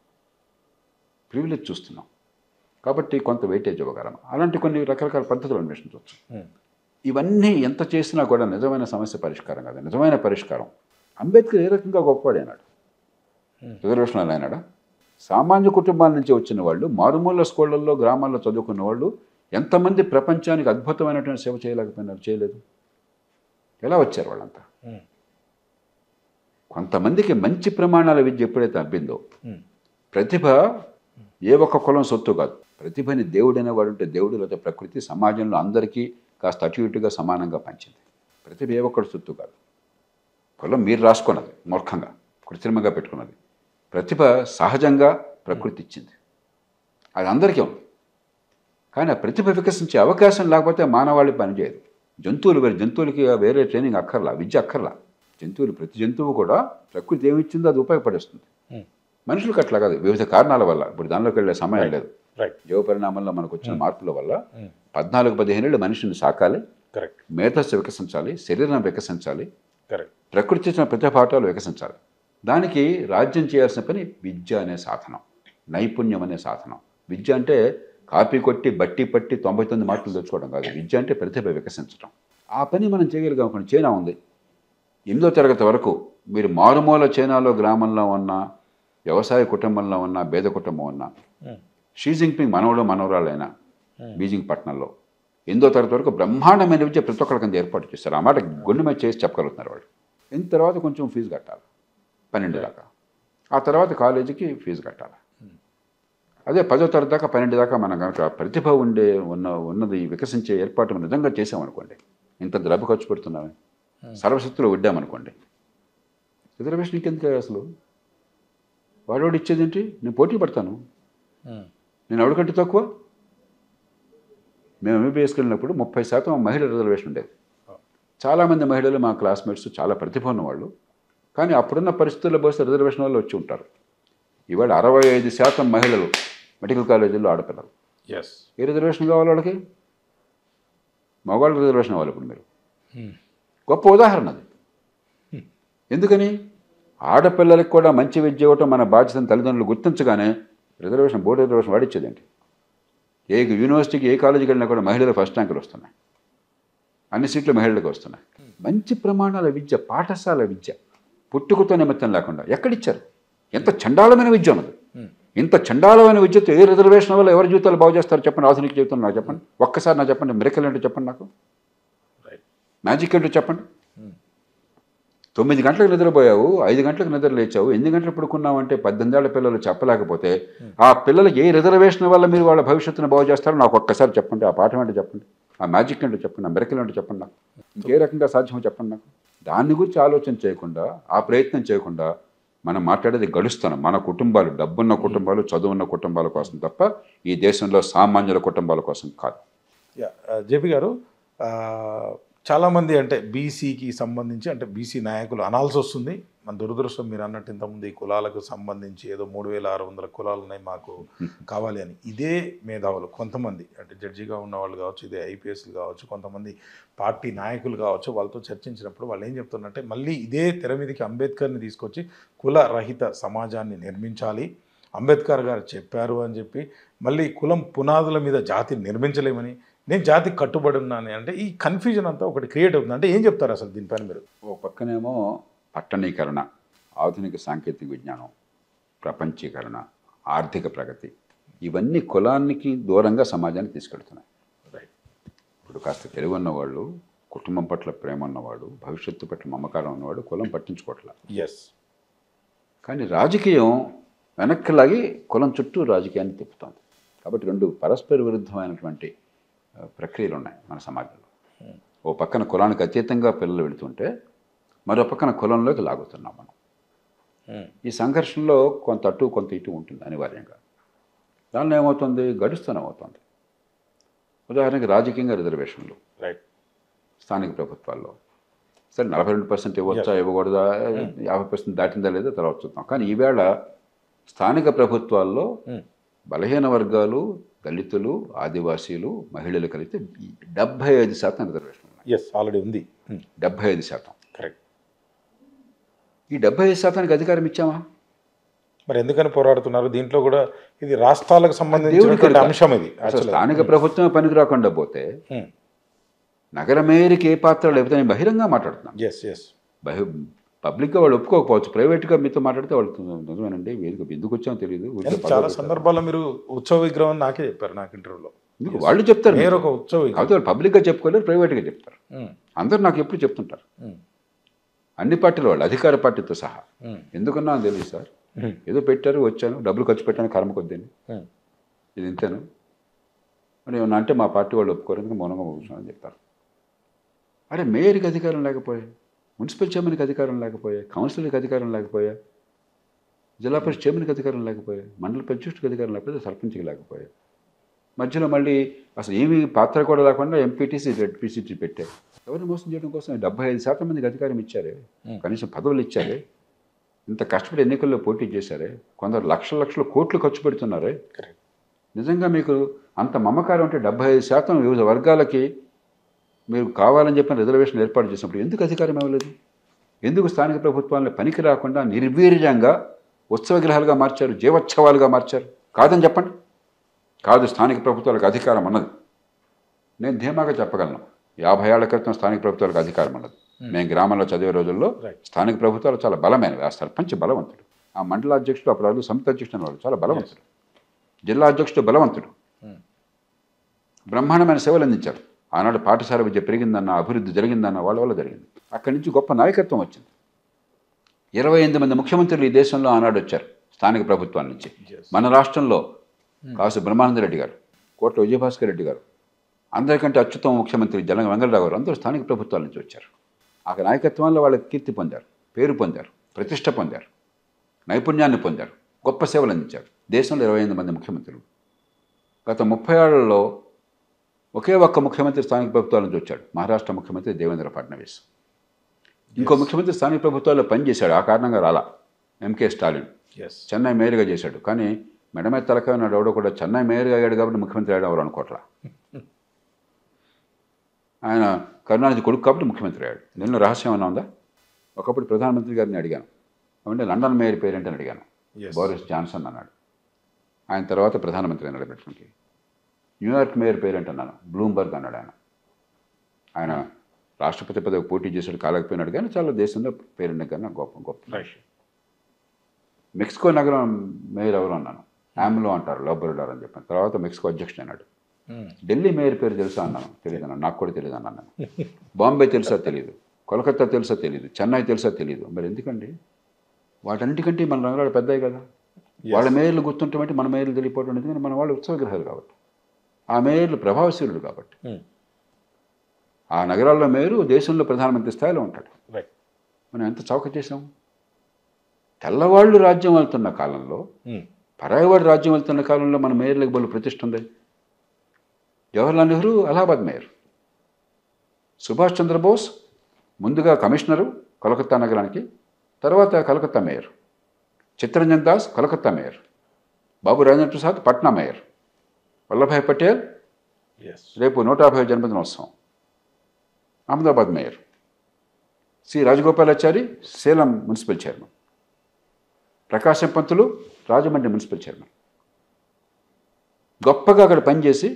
ప్రివిలేజ్ చూస్తున్నాం. కాబట్టి కొంత వెయిటేజ్ ఇవ్వగలం. అలాంటి కొన్ని రకరకాల పద్ధతులు అన్వేషించవచ్చు. ఇవన్నీ ఎంత చేసినా కూడా నిజమైన సమస్య పరిష్కారం కాదు. నిజమైన పరిష్కారం అంబేద్కర్ ఏ రకంగా గొప్పవాడైనాడు? రిజర్వేషన్లు అయినాడా? సామాన్య కుటుంబాల నుంచి వచ్చిన వాళ్ళు, మారుమూల స్కూళ్ళల్లో గ్రామాల్లో చదువుకున్న వాళ్ళు ఎంతమంది ప్రపంచానికి అద్భుతమైనటువంటి సేవ చేయలేకపోయినారు? చేయలేదు. ఎలా వచ్చారు వాళ్ళంతా? కొంతమందికి మంచి ప్రమాణాల విద్య ఎప్పుడైతే అబ్బిందో, ప్రతిభ ఏ ఒక్క కులం సొత్తు కాదు. ప్రతిభని దేవుడైన వాడు ఉంటే దేవుడు లేదా ప్రకృతి సమాజంలో అందరికీ కాస్త అటు ఇటుగా సమానంగా పంచింది. ప్రతిభ ఏ ఒక్కటి సొత్తు కాదు. కులం మీరు రాసుకున్నది, మూర్ఖంగా కృత్రిమంగా పెట్టుకున్నది. ప్రతిభ సహజంగా ప్రకృతి ఇచ్చింది, అది అందరికీ ఉంది. కానీ ఆ ప్రతిభ వికసించే అవకాశం లేకపోతే మానవాళి పనిచేయదు. జంతువులకి వేరే ట్రైనింగ్ అక్కర్లా, విద్య అక్కర్లా. ప్రతి జంతువు కూడా ప్రకృతి ఏమి ఇచ్చిందో అది ఉపయోగపడేస్తుంది. మనుషులకు అట్లా కాదు, వివిధ కారణాల వల్ల. ఇప్పుడు దానిలోకి వెళ్ళే సమయం లేదు. జీవ పరిణామంలో మనకు వచ్చిన మార్పుల వల్ల 14-15 ఏళ్ళు మనిషిని సాకాలి, మేధస్సు వికసించాలి, శరీరం వికసించాలి, ప్రకృతి ఇచ్చిన ప్రతి పాఠాలు వికసించాలి. దానికి రాజ్యం చేయాల్సిన పని విద్య అనే సాధనం, నైపుణ్యం అనే సాధనం. విద్య అంటే కాపీ కొట్టి బట్టి పట్టి 99 మార్కులు తెచ్చుకోవడం కాదు. విద్య అంటే ప్రతిభ వికసించడం. ఆ పని మనం చేయగలిగాం. అనుకోండి, చైనా ఉంది. 8వ తరగతి వరకు మీరు మారుమూల చైనాలో గ్రామంలో ఉన్న వ్యవసాయ కుటుంబంలో ఉన్న పేద కుటుంబం ఉన్న షీ జింగ్పింగ్ మనవడు మనవరాలైనా బీజింగ్ పట్టణంలో 8వ తరగతి వరకు బ్రహ్మాండమైన విద్య ప్రతి ఒక్కరి కింద ఏర్పాటు చేస్తారు. ఆ మాట గుండె మీద చేసి చెప్పగలుగుతున్నారు వాళ్ళు. ఇంత తర్వాత కొంచెం ఫీజు కట్టాలి, 12 దాకా. ఆ తర్వాత కాలేజీకి ఫీజు కట్టాలి. అదే 10వ తరగతి దాకా 12 దాకా మనం కనుక ప్రతిభ ఉన్నది వికసించే ఏర్పాటు నిజంగా చేసామనుకోండి, ఇంత డబ్బు ఖర్చు పెడుతున్నామే, సర్వశక్తులు వడ్డామనుకోండి, రిజర్వేషన్ ఇంకెందుకు అసలు? వాడోడు ఇచ్చేదేంటి? నేను పోటీ పడతాను, నేను ఎవరికంటే తక్కువ? మేము ఎంబీబీఎస్కి వెళ్ళినప్పుడు 30% మహిళల రిజర్వేషన్ ఉండేది. చాలామంది మహిళలు మా క్లాస్మేట్స్ చాలా ప్రతిభ ఉన్నవాళ్ళు. కానీ అప్పుడున్న పరిస్థితుల్లో పోస్తే రిజర్వేషన్ వల్ల వచ్చి ఉంటారు. ఇవాళ 65% మహిళలు మెడికల్ కాలేజీల్లో ఆడపిల్లలు. ఏ రిజర్వేషన్ కావాలి వాళ్ళకి? మగవాళ్ళకి రిజర్వేషన్ కావాలి. ఇప్పుడు మీరు గొప్ప ఉదాహరణ అది. ఎందుకని? ఆడపిల్లలకు కూడా మంచి విద్య ఇవ్వటం మన బాధ్యతను తల్లిదండ్రులు గుర్తించగానే బోర్డు రిజర్వేషన్ వాడిచ్చేదేంటి? ఏ యూనివర్సిటీకి ఏ కాలేజీకి వెళ్ళినా కూడా మహిళలు ఫస్ట్ ర్యాంకులు వస్తున్నాయి, అన్ని సీట్లు మహిళలకు వస్తున్నాయి. మంచి ప్రమాణాల విద్య, పాఠశాల విద్య పుట్టుకతో నిమిత్తం లేకుండా ఎక్కడిచ్చారు? ఎంత చండాలమైన విద్య ఉన్నది. ఇంత చండాలమైన విద్యతో ఏ రిజర్వేషన్ వల్ల ఎవరి జీవితాలు బాగు చేస్తారు చెప్పండి? ఆధునిక జీవితం నాకు చెప్పండి. ఒక్కసారి నాకు చెప్పండి. మిరకల్ ఏంటో చెప్పండి, నాకు మ్యాజిక్ ఏంటో చెప్పండి. 9 గంటలకు నిద్రపోయావు, 5 గంటలకు నిద్ర లేచావు, 8 గంటలు పడుకున్నావంటే 18 ఏళ్ల పిల్లలు చెప్పలేకపోతే ఆ పిల్లలకి ఏ రిజర్వేషన్ వల్ల మీరు వాళ్ళ భవిష్యత్తును బాగు చేస్తారో నాకు ఒక్కసారి చెప్పండి. ఆ పాఠం ఏంటో చెప్పండి, ఆ మ్యాజిక్ ఏంటో చెప్పండి, ఆ మిరకల్ ఏంటో చెప్పండి, నాకు ఇంకే రకంగా సాధ్యమో చెప్పండి నాకు. దాని గురించి ఆలోచన చేయకుండా, ఆ ప్రయత్నం చేయకుండా మనం మాట్లాడేది గడుస్తున్నాం. మన కుటుంబాలు, డబ్బున్న కుటుంబాలు, చదువున్న కుటుంబాల కోసం తప్ప ఈ దేశంలో సామాన్యుల కుటుంబాల కోసం కాదు. జేపీ గారు, చాలామంది అంటే బీసీకి సంబంధించి అంటే బీసీ నాయకులు అనాల్సి వస్తుంది. మన దురదృష్టం, మీరు అన్నట్టు ఇంతకుముందు ఈ కులాలకు సంబంధించి ఏదో 3600 కులాలు ఉన్నాయి మాకు కావాలి అని ఇదే మేధావులు కొంతమంది, అంటే జడ్జిగా ఉన్న వాళ్ళు కావచ్చు, ఇదే ఐపీఎస్లు కావచ్చు, కొంతమంది పార్టీ నాయకులు కావచ్చు, వాళ్ళతో చర్చించినప్పుడు వాళ్ళు ఏం చెప్తున్నారంటే మళ్ళీ ఇదే తెర మీదకి అంబేద్కర్ని తీసుకొచ్చి కుల రహిత సమాజాన్ని నిర్మించాలి, అంబేద్కర్ గారు చెప్పారు అని చెప్పి మళ్ళీ కులం పునాదుల మీద జాతిని నిర్మించలేమని, నేను జాతికి కట్టుబడి ఉన్నాను అంటే ఈ కన్ఫ్యూజన్ అంతా ఒకటి క్రియేట్ అవుతుంది. అంటే ఏం చెప్తారు అసలు దీనిపైన మీరు? ఒక పక్కనేమో పట్టణీకరణ, ఆధునిక సాంకేతిక విజ్ఞానం, ప్రపంచీకరణ, ఆర్థిక ప్రగతి, ఇవన్నీ కులానికి దూరంగా సమాజాన్ని తీసుకెళ్తున్నాయి. ఇప్పుడు కాస్త తెలివి ఉన్నవాళ్ళు, కుటుంబం పట్ల ప్రేమ ఉన్నవాడు, భవిష్యత్తు పట్ల మమకారం ఉన్నవాడు కులం పట్టించుకోవట్లేదు. ఎస్. కానీ రాజకీయం వెనక్కి లాగి కులం చుట్టూ రాజకీయాన్ని తిప్పుతోంది. కాబట్టి రెండు పరస్పర విరుద్ధమైనటువంటి ప్రక్రియలు ఉన్నాయి మన సమాజంలో. ఓ పక్కన కులానికి అతీతంగా పిల్లలు వెళుతుంటే మరో పక్కన కులంలోకి లాగుతున్నాం మనం. ఈ సంఘర్షణలో కొంత అటు కొంత ఇటు ఉంటుంది అనివార్యంగా. దానిలో ఏమవుతుంది, గడుస్తూనే అవుతుంది. ఉదాహరణకి రాజకీయంగా రిజర్వేషన్లు స్థానిక ప్రభుత్వాల్లో సరే 42% ఇవ్వచ్చా ఇవ్వకూడదా, 50% దాటిందా లేదా తర్వాత చూద్దాం. కానీ ఈవేళ స్థానిక ప్రభుత్వాల్లో బలహీన వర్గాలు, దళితులు, ఆదివాసీలు, మహిళలు కలిపితే 75% రిజర్వేషన్ ఉన్నాయి. ఎస్, ఆల్రెడీ ఉంది. 75%. కరెక్ట్. ఈ 75%కి అధికారం ఇచ్చామా? మరి ఎందుకని పోరాడుతున్నారు? దీంట్లో కూడా ఇది రాష్ట్రాలకు సంబంధించిన అంశం. ఇది అసలు స్థానిక ప్రభుత్వం పనికి రాకుండా పోతే నగర మేయర్కి ఏ పాత్ర లేకపోతే నేను బహిరంగ మాట్లాడుతున్నాను. Yes yes. పబ్లిక్గా వాళ్ళు ఒప్పుకోకపోవచ్చు, ప్రైవేట్గా మీతో మాట్లాడితే వాళ్ళు నిజమేనండి వేదిక ఎందుకు వచ్చామో తెలియదు. చాలా సందర్భాల్లో మీరు ఉత్సవ విగ్రహం నాకే చెప్పారు నాకు ఇంటర్వ్యూలో. వాళ్ళు చెప్తారు మీరు ఒక ఉత్సవ కాదు, పబ్లిక్గా చెప్పుకోలేరు, ప్రైవేట్గా చెప్తారు. అందరూ నాకు ఎప్పుడు చెప్తుంటారు, అన్ని పార్టీల వాళ్ళు, అధికార పార్టీతో సహా. ఎందుకన్నా తెలియదు సార్, ఏదో పెట్టారు వచ్చాను, డబ్బులు ఖర్చు పెట్టాను, కర్మ కొద్దిని ఇది ఇంతేను మరి ఏమన్నా అంటే మా పార్టీ వాళ్ళు ఒప్పుకోరు, మౌనంగా కూర్చోమని చెప్తారు. అరే మేయర్కి అధికారం లేకపోయా, మున్సిపల్ చైర్మన్కి అధికారం లేకపోయా, కౌన్సిలర్కి అధికారం లేకపోయా, జిల్లా పరిషత్ చైర్మన్కి అధికారం లేకపోయా, మండల పరిషత్కి అధికారం లేకపోతే సర్పంచ్కి లేకపోయా, మధ్యలో మళ్ళీ అసలు ఏమి పాత్ర కూడా లేకుండా ఎంపీటీసీ జెడ్పీసీ పెట్టారు. ఎవరిని మోసం చేయడం కోసం 75% మందికి అధికారం ఇచ్చారే, కనీసం పదవులు ఇచ్చారే, ఇంత కష్టపడి ఎన్నికల్లో పోటీ చేశారే, కొందరు లక్షల కోట్లు ఖర్చు పెడుతున్నారే. నిజంగా మీకు అంత మమకారం అంటే 75% వివిధ వర్గాలకి మీరు కావాలని చెప్పిన రిజర్వేషన్ ఏర్పాటు చేసినప్పుడు ఎందుకు అధికారం ఇవ్వలేదు? ఎందుకు స్థానిక ప్రభుత్వాలను పనికి రాకుండా నిర్వీర్యంగా ఉత్సవ గృహాలుగా మార్చారు, జీవోత్సవాలుగా మార్చారు? కాదని చెప్పండి. కాదు, స్థానిక ప్రభుత్వాలకు అధికారం అన్నది నేను ధీమాగా చెప్పగలను. 50 ఏళ్ల క్రితం స్థానిక ప్రభుత్వాలకు అధికారం అన్నది. మేము గ్రామంలో చదివే రోజుల్లో స్థానిక ప్రభుత్వాలు చాలా బలమైనవి. ఆ సర్పంచ్ బలవంతుడు, ఆ మండల అధ్యక్షుడు, అప్పుడు సమితి అధ్యక్షుడు అనేవాడు చాలా బలవంతుడు, జిల్లా అధ్యక్షుడు బలవంతుడు, బ్రహ్మాండమైన సేవలు అందించారు. ఆనాడు పాఠశాల విద్య పెరిగిందన్న, అభివృద్ధి జరిగిందన్న వాళ్ళ వల్ల జరిగింది. అక్కడి నుంచి గొప్ప నాయకత్వం వచ్చింది. 28 మంది ముఖ్యమంత్రులు ఈ దేశంలో ఆనాడు వచ్చారు స్థానిక ప్రభుత్వాల నుంచి. మన రాష్ట్రంలో కాసు బ్రహ్మానందరెడ్డి గారు, కోట్ల విజయభాస్కర్ రెడ్డి గారు, అందరికంటే అత్యుత్తమ ముఖ్యమంత్రి జలగం వెంగళరావు గారు, అందరూ స్థానిక ప్రభుత్వాల నుంచి వచ్చారు. ఆ నాయకత్వంలో వాళ్ళకి కీర్తి పొందారు, పేరు పొందారు, ప్రతిష్ట పొందారు, నైపుణ్యాన్ని పొందారు, గొప్ప సేవలు అందించారు. దేశంలో 28 మంది ముఖ్యమంత్రులు. గత 30 ఏళ్లలో ఒకే ఒక్క ముఖ్యమంత్రి స్థానిక ప్రభుత్వాల నుంచి వచ్చాడు, మహారాష్ట్ర ముఖ్యమంత్రి దేవేంద్ర ఫడ్నవీస్. ఇంకో ముఖ్యమంత్రి స్థానిక ప్రభుత్వాల్లో పనిచేశాడు, ఆ కారణంగా రాలా, ఎంకే స్టాలిన్. చెన్నై మేయర్గా చేశాడు. కానీ మెడమే తలకాయ నాడు ఎవడో కూడా చెన్నై మేయర్గా అయ్యాడు కాబట్టి ముఖ్యమంత్రి అయ్యాడు ఎవరు అనుకోవట్లా. ఆయన కరుణానిధి కొడుకు కాబట్టి ముఖ్యమంత్రి అయ్యాడు. దీనిలో రహస్యం ఏమైనా ఉందా? ఒకప్పుడు ప్రధానమంత్రి గారిని అడిగాను, అంటే లండన్ మేయర్ పేరేంటని అడిగాను. బోరిస్ జాన్సన్ అన్నాడు. ఆయన తర్వాత ప్రధానమంత్రి అన్నాడు బ్రిటన్కి. న్యూయార్క్ మేయర్ పేరేంటన్నాను, బ్లూంబర్గ్ అన్నాడు. ఆయన రాష్ట్రపతి పదవి పోటీ చేసాడు, కాలేకపోయినాడు, కానీ చాలా దేశంలో పేరుండే కన్నా గొప్ప విషయం. మెక్సికో నగరం మేయర్ ఎవరు అన్నాను, ఆమ్లో అంటారు, లోబర్డార్ అని చెప్పాను. తర్వాత మెక్సికో అధ్యక్షుడు అన్నాడు. ఢిల్లీ మేయర్ పేరు తెలుసా అన్నాను, తెలియదు అన్నాను. నాకు కూడా తెలియదు అన్నాను. బాంబే తెలుసా తెలియదు, కోల్కతా తెలుసా తెలియదు, చెన్నై తెలుసా తెలియదు. మరి ఎందుకండి? వాటన్నిటికంటే మన నగరాలు పెద్దవి కదా. వాళ్ళ మేయర్లు గుర్తుంటామంటే మన మేయర్లు తెలియపోవడం, ఎందుకంటే మన వాళ్ళు ఉత్సవ గృహాలు కాబట్టి, ఆ మేయర్లు ప్రభావశీలుడు కాబట్టి. ఆ నగరాల్లో మేయరు దేశంలో ప్రధానమంత్రి స్థాయిలో ఉంటాడు. మనం ఎంత చౌక చేసాం? తెల్లవాళ్ళు రాజ్యం వెళ్తున్న కాలంలో, పరాయివాడు రాజ్యం వెళ్తున్న కాలంలో మన మేయర్లకు బలు ప్రతిష్ఠ ఉంది. జవహర్లాల్ నెహ్రూ అలహాబాద్ మేయర్, సుభాష్ చంద్రబోస్ ముందుగా కమిషనరు కలకత్తా నగరానికి, తర్వాత Calcutta mayor, Chittaranjan Das Calcutta mayor, Babu Rajendra Prasad Patna mayor, Vallabhbhai Patel రేపు 150వ జన్మదినోత్సవం Ahmedabad mayor, C Rajagopalachari Salem municipal chairman, Prakasam Pantulu Rajahmundry municipal chairman. గొప్పగా అక్కడ పనిచేసి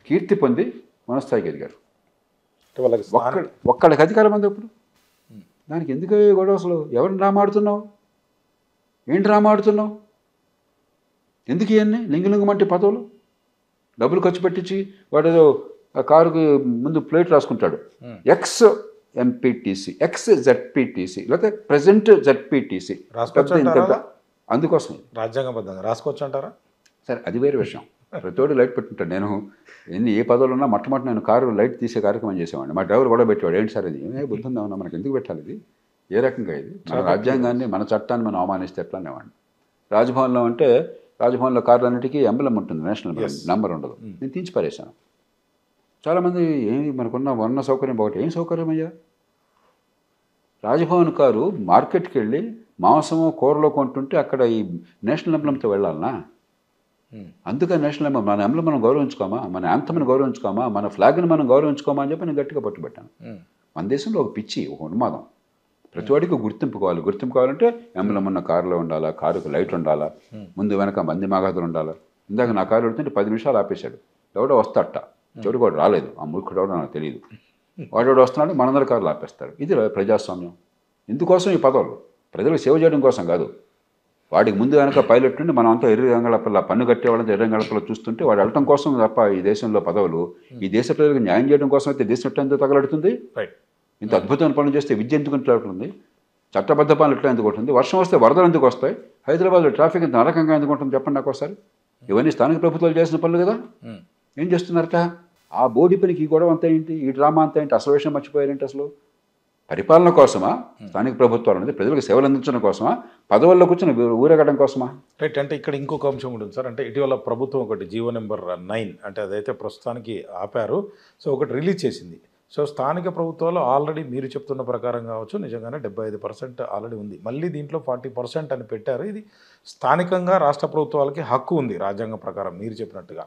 కీర్తి పొంది ఉన్నతస్థాయికి ఎదిగారు. అంటే వాళ్ళకి ఒక్కడికి అధికారం ఉంది ఇప్పుడు. దానికి ఎందుకు గొడవ అసలు? ఎవరిని రామాడుతున్నావు? ఏంటి రామాడుతున్నావు? ఎందుకు ఇవన్నీ లింగులింగమంటే పదవులు? డబ్బులు ఖర్చు పెట్టించి వాడు ఏదో ఆ కారుకి ముందు ప్లేట్ రాసుకుంటాడు, ఎక్స్ ఎంపీటీసీ, ఎక్స్ జెడ్పీటీసీ, లేకపోతే ప్రజెంట్ జెడ్పీటీసీ. అందుకోసం రాజ్యాంగబద్ధంగా రాసుకోవచ్చు అంటారా? సరే, అది వేరే విషయం. ప్రతివాడు లైట్ పెట్టుంటాడు. నేను ఏ పదవులు ఉన్నా మొట్టమొదటి నేను కారు లైట్ తీసే కార్యక్రమం చేసేవాడిని. మా డ్రైవర్ కూడా పెట్టేవాడు. ఏంటి సార్ ఇది? బుద్ధి ఉందా ఉన్నా, మనకి ఎందుకు పెట్టాలి ఇది? ఏ రకంగా ఇది? మన రాజ్యాంగాన్ని, మన చట్టాన్ని మనం అవమానిస్తే ఎట్లా అనేవాడిని. రాజ్భవన్లో అంటే రాజ్భవన్లో కార్లన్నిటికీ ఎంబలం ఉంటుంది, నేషనల్ నెంబర్ ఉండదు. నేను తీసి పారేశాను. చాలామంది ఏమి మనకున్న సౌకర్యం ఒకటి. ఏం సౌకర్యం అయ్యా? రాజ్భవన్ కారు మార్కెట్కి వెళ్ళి మాంసమో కూరలో కొంటుంటే అక్కడ ఈ నేషనల్ ఎంబ్లంతో వెళ్ళాలనా? అందుకే నేషనల్ ఎంబ్లం, మన ఎంబ్లం మనం గౌరవించుకోమా, మన యాంథమ్ని గౌరవించుకోమా, మన ఫ్లాగ్ని మనం గౌరవించుకోమా అని చెప్పి నేను గట్టిగా పట్టుబట్టాను. మన దేశంలో ఒక పిచ్చి, ఒక ఉన్మాదం. ప్రతివాడికి గుర్తింపు కావాలి. గుర్తింపు కావాలంటే ఎంబ్లం ఉన్న కారులో ఉండాలా, కారుకు లైట్ ఉండాలా, ముందు వెనక మంది మగాదులు ఉండాలా. ఇందాక నా కారు వెళ్తుంటే 10 నిమిషాలు ఆపేశాడు. ఎవడో వస్తాడట, చివరికి వాడు రాలేదు. ఆ మూర్ఖుడు ఎవడో నాకు తెలియదు. వాడు వస్తున్నాడు, మనందరి కార్లు ఆపేస్తారు. ఇది ప్రజాస్వామ్యం. ఇందుకోసం ఈ పదవులు ప్రజలకు సేవ చేయడం కోసం కాదు. వాడికి ముందు వెనక పైలట్ నుండి మనం అంతా ఎర్ర గంగళపల్ల పన్ను కట్టేవాళ్ళంతా ఎర్ర గంగళపల్ల చూస్తుంటే వాడు వెళ్ళటం కోసం తప్ప ఈ దేశంలో పదవులు ఈ దేశ ప్రజలకు న్యాయం చేయడం కోసం అయితే దేశం ఎట్లా ఎందుకు తగలడుతుంది? ఇంత అద్భుతమైన పనులు చేస్తే విద్య ఎందుకు ఉంటుంది? చట్టబద్ధ పనులు ఎట్లా ఎందుకు ఉంటుంది? వర్షం వస్తే వరదలు ఎందుకు వస్తాయి? హైదరాబాద్లో ట్రాఫిక్ ఇంత నరకంగా ఎందుకు ఉంటుంది చెప్పండి నాకు ఒకసారి. ఇవన్నీ స్థానిక ప్రభుత్వాలు చేసిన పనులు కదా. ఏం చేస్తున్నారట? ఆ బోడి పనికి ఈ గొడవ అంతా ఏంటి? ఈ డ్రామా అంతా ఏంటి? అసలు విషయం మర్చిపోయారేంటి? అసలు పరిపాలన కోసమా? స్థానిక ప్రభుత్వాలు అనేది ప్రజలకు సేవలు అందించడం కోసమా? పదవుల్లో కూర్చొని ఊరేగడం కోసమా? రైట్. అంటే ఇక్కడ ఇంకొక అంశం ఉంటుంది సార్. అంటే ఇటీవల ప్రభుత్వం ఒకటి జీవో నెంబర్ 9 అంటే అదైతే ప్రస్తుతానికి ఆపారు. సో ఒకటి రిలీజ్ చేసింది. సో స్థానిక ప్రభుత్వాలు ఆల్రెడీ మీరు చెప్తున్న ప్రకారం కావచ్చు, నిజంగానే 75% ఆల్రెడీ ఉంది. మళ్ళీ దీంట్లో 40% అని పెట్టారు. ఇది స్థానికంగా రాష్ట్ర ప్రభుత్వాలకి హక్కు ఉంది రాజ్యాంగం ప్రకారం మీరు చెప్పినట్టుగా.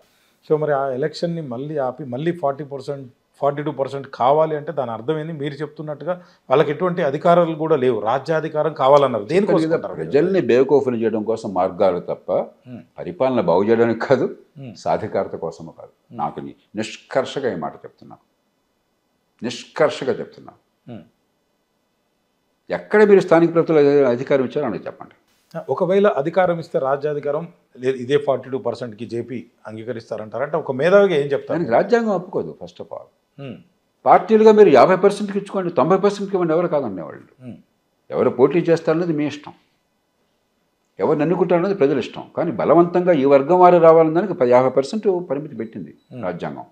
సో మరి ఆ ఎలక్షన్ని మళ్ళీ ఆపి మళ్ళీ 42% కావాలి అంటే దాని అర్థం ఏంది? మీరు చెప్తున్నట్టుగా వాళ్ళకి ఎటువంటి అధికారాలు కూడా లేవు, రాజ్యాధికారం కావాలన్నారు. దేనికోసం? ప్రజల్ని బేవకూఫులు చేయడం కోసం మార్గాలు తప్ప పరిపాలన బాగు చేయడానికి కాదు, సాధికారత కోసము కాదు. నాకు నిష్కర్షగా ఈ మాట చెప్తున్నా, నిష్కర్షగా చెప్తున్నా. ఎక్కడ మీరు స్థానిక ప్రభుత్వాలు అధికారం ఇచ్చారో అని చెప్పండి. ఒకవేళ అధికారం ఇస్తే రాజ్యాధికారం ఇదే 42%కి జేపీ అంగీకరిస్తారంటారు. అంటే ఒక మేధావిగా ఏం చెప్తారు? రాజ్యాంగం ఒప్పుకోదు. ఫస్ట్ ఆఫ్ ఆల్ పార్టీలుగా మీరు 50%కి ఇచ్చుకోండి, 90%కి ఇవ్వండి, ఎవరు కాదనేవాళ్ళు. ఎవరు పోటీ చేస్తారనేది మీ ఇష్టం, ఎవరు ఎన్నుకుంటారనేది ప్రజల ఇష్టం. కానీ బలవంతంగా ఈ వర్గం వారు రావాలని దానికి 50% పరిమితి పెట్టింది రాజ్యాంగం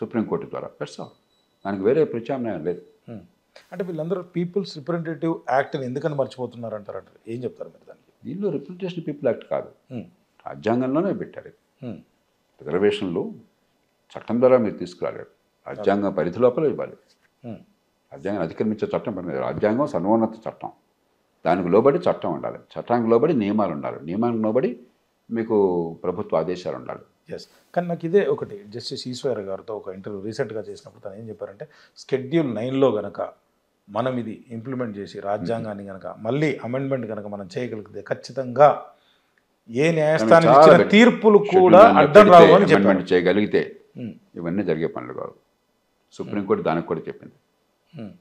సుప్రీంకోర్టు ద్వారా. That's all. దానికి వేరే ప్రత్యామ్నాయం లేదు. అంటే వీళ్ళందరూ పీపుల్స్ రిప్రజెంటేటివ్ యాక్ట్ని ఎందుకని మర్చిపోతున్నారు అంటారు? అంటే ఏం చెప్తారు మీరు దానికి? దీనిలో రిప్రజెంటేషన్ పీపుల్ యాక్ట్ కాదు, రాజ్యాంగంలోనే పెట్టారు. రిజర్వేషన్లు చట్టం ద్వారా మీరు తీసుకురాలేరు, రాజ్యాంగం పరిధి లోపల ఇవ్వాలి. రాజ్యాంగం అతిక్రమించే చట్టం పని. రాజ్యాంగం సర్వోన్నత చట్టం, దానికి లోబడి చట్టం ఉండాలి, చట్టానికి లోబడి నియమాలు ఉండాలి, నియమానికి లోబడి మీకు ప్రభుత్వ ఆదేశాలు ఉండాలి. ఎస్. కానీ నాకు ఇదే ఒకటి, జస్టిస్ ఈశ్వర్ గారితో ఒక ఇంటర్వ్యూ రీసెంట్గా చేసినప్పుడు తను ఏం చెప్పారంటే, షెడ్యూల్ 9లో కనుక మనం ఇది ఇంప్లిమెంట్ చేసి రాజ్యాంగాన్ని కనుక మళ్ళీ అమెండ్మెంట్ కనుక మనం చేయగలిగితే ఖచ్చితంగా ఏ న్యాయస్థానం ఇచ్చిన తీర్పులు కూడా అడ్డం రావు అని చెప్పారు. చేయగలిగితే ఇవన్నీ జరిగే పనులు కాదు. సుప్రీంకోర్టు దానికి కూడా చెప్పింది.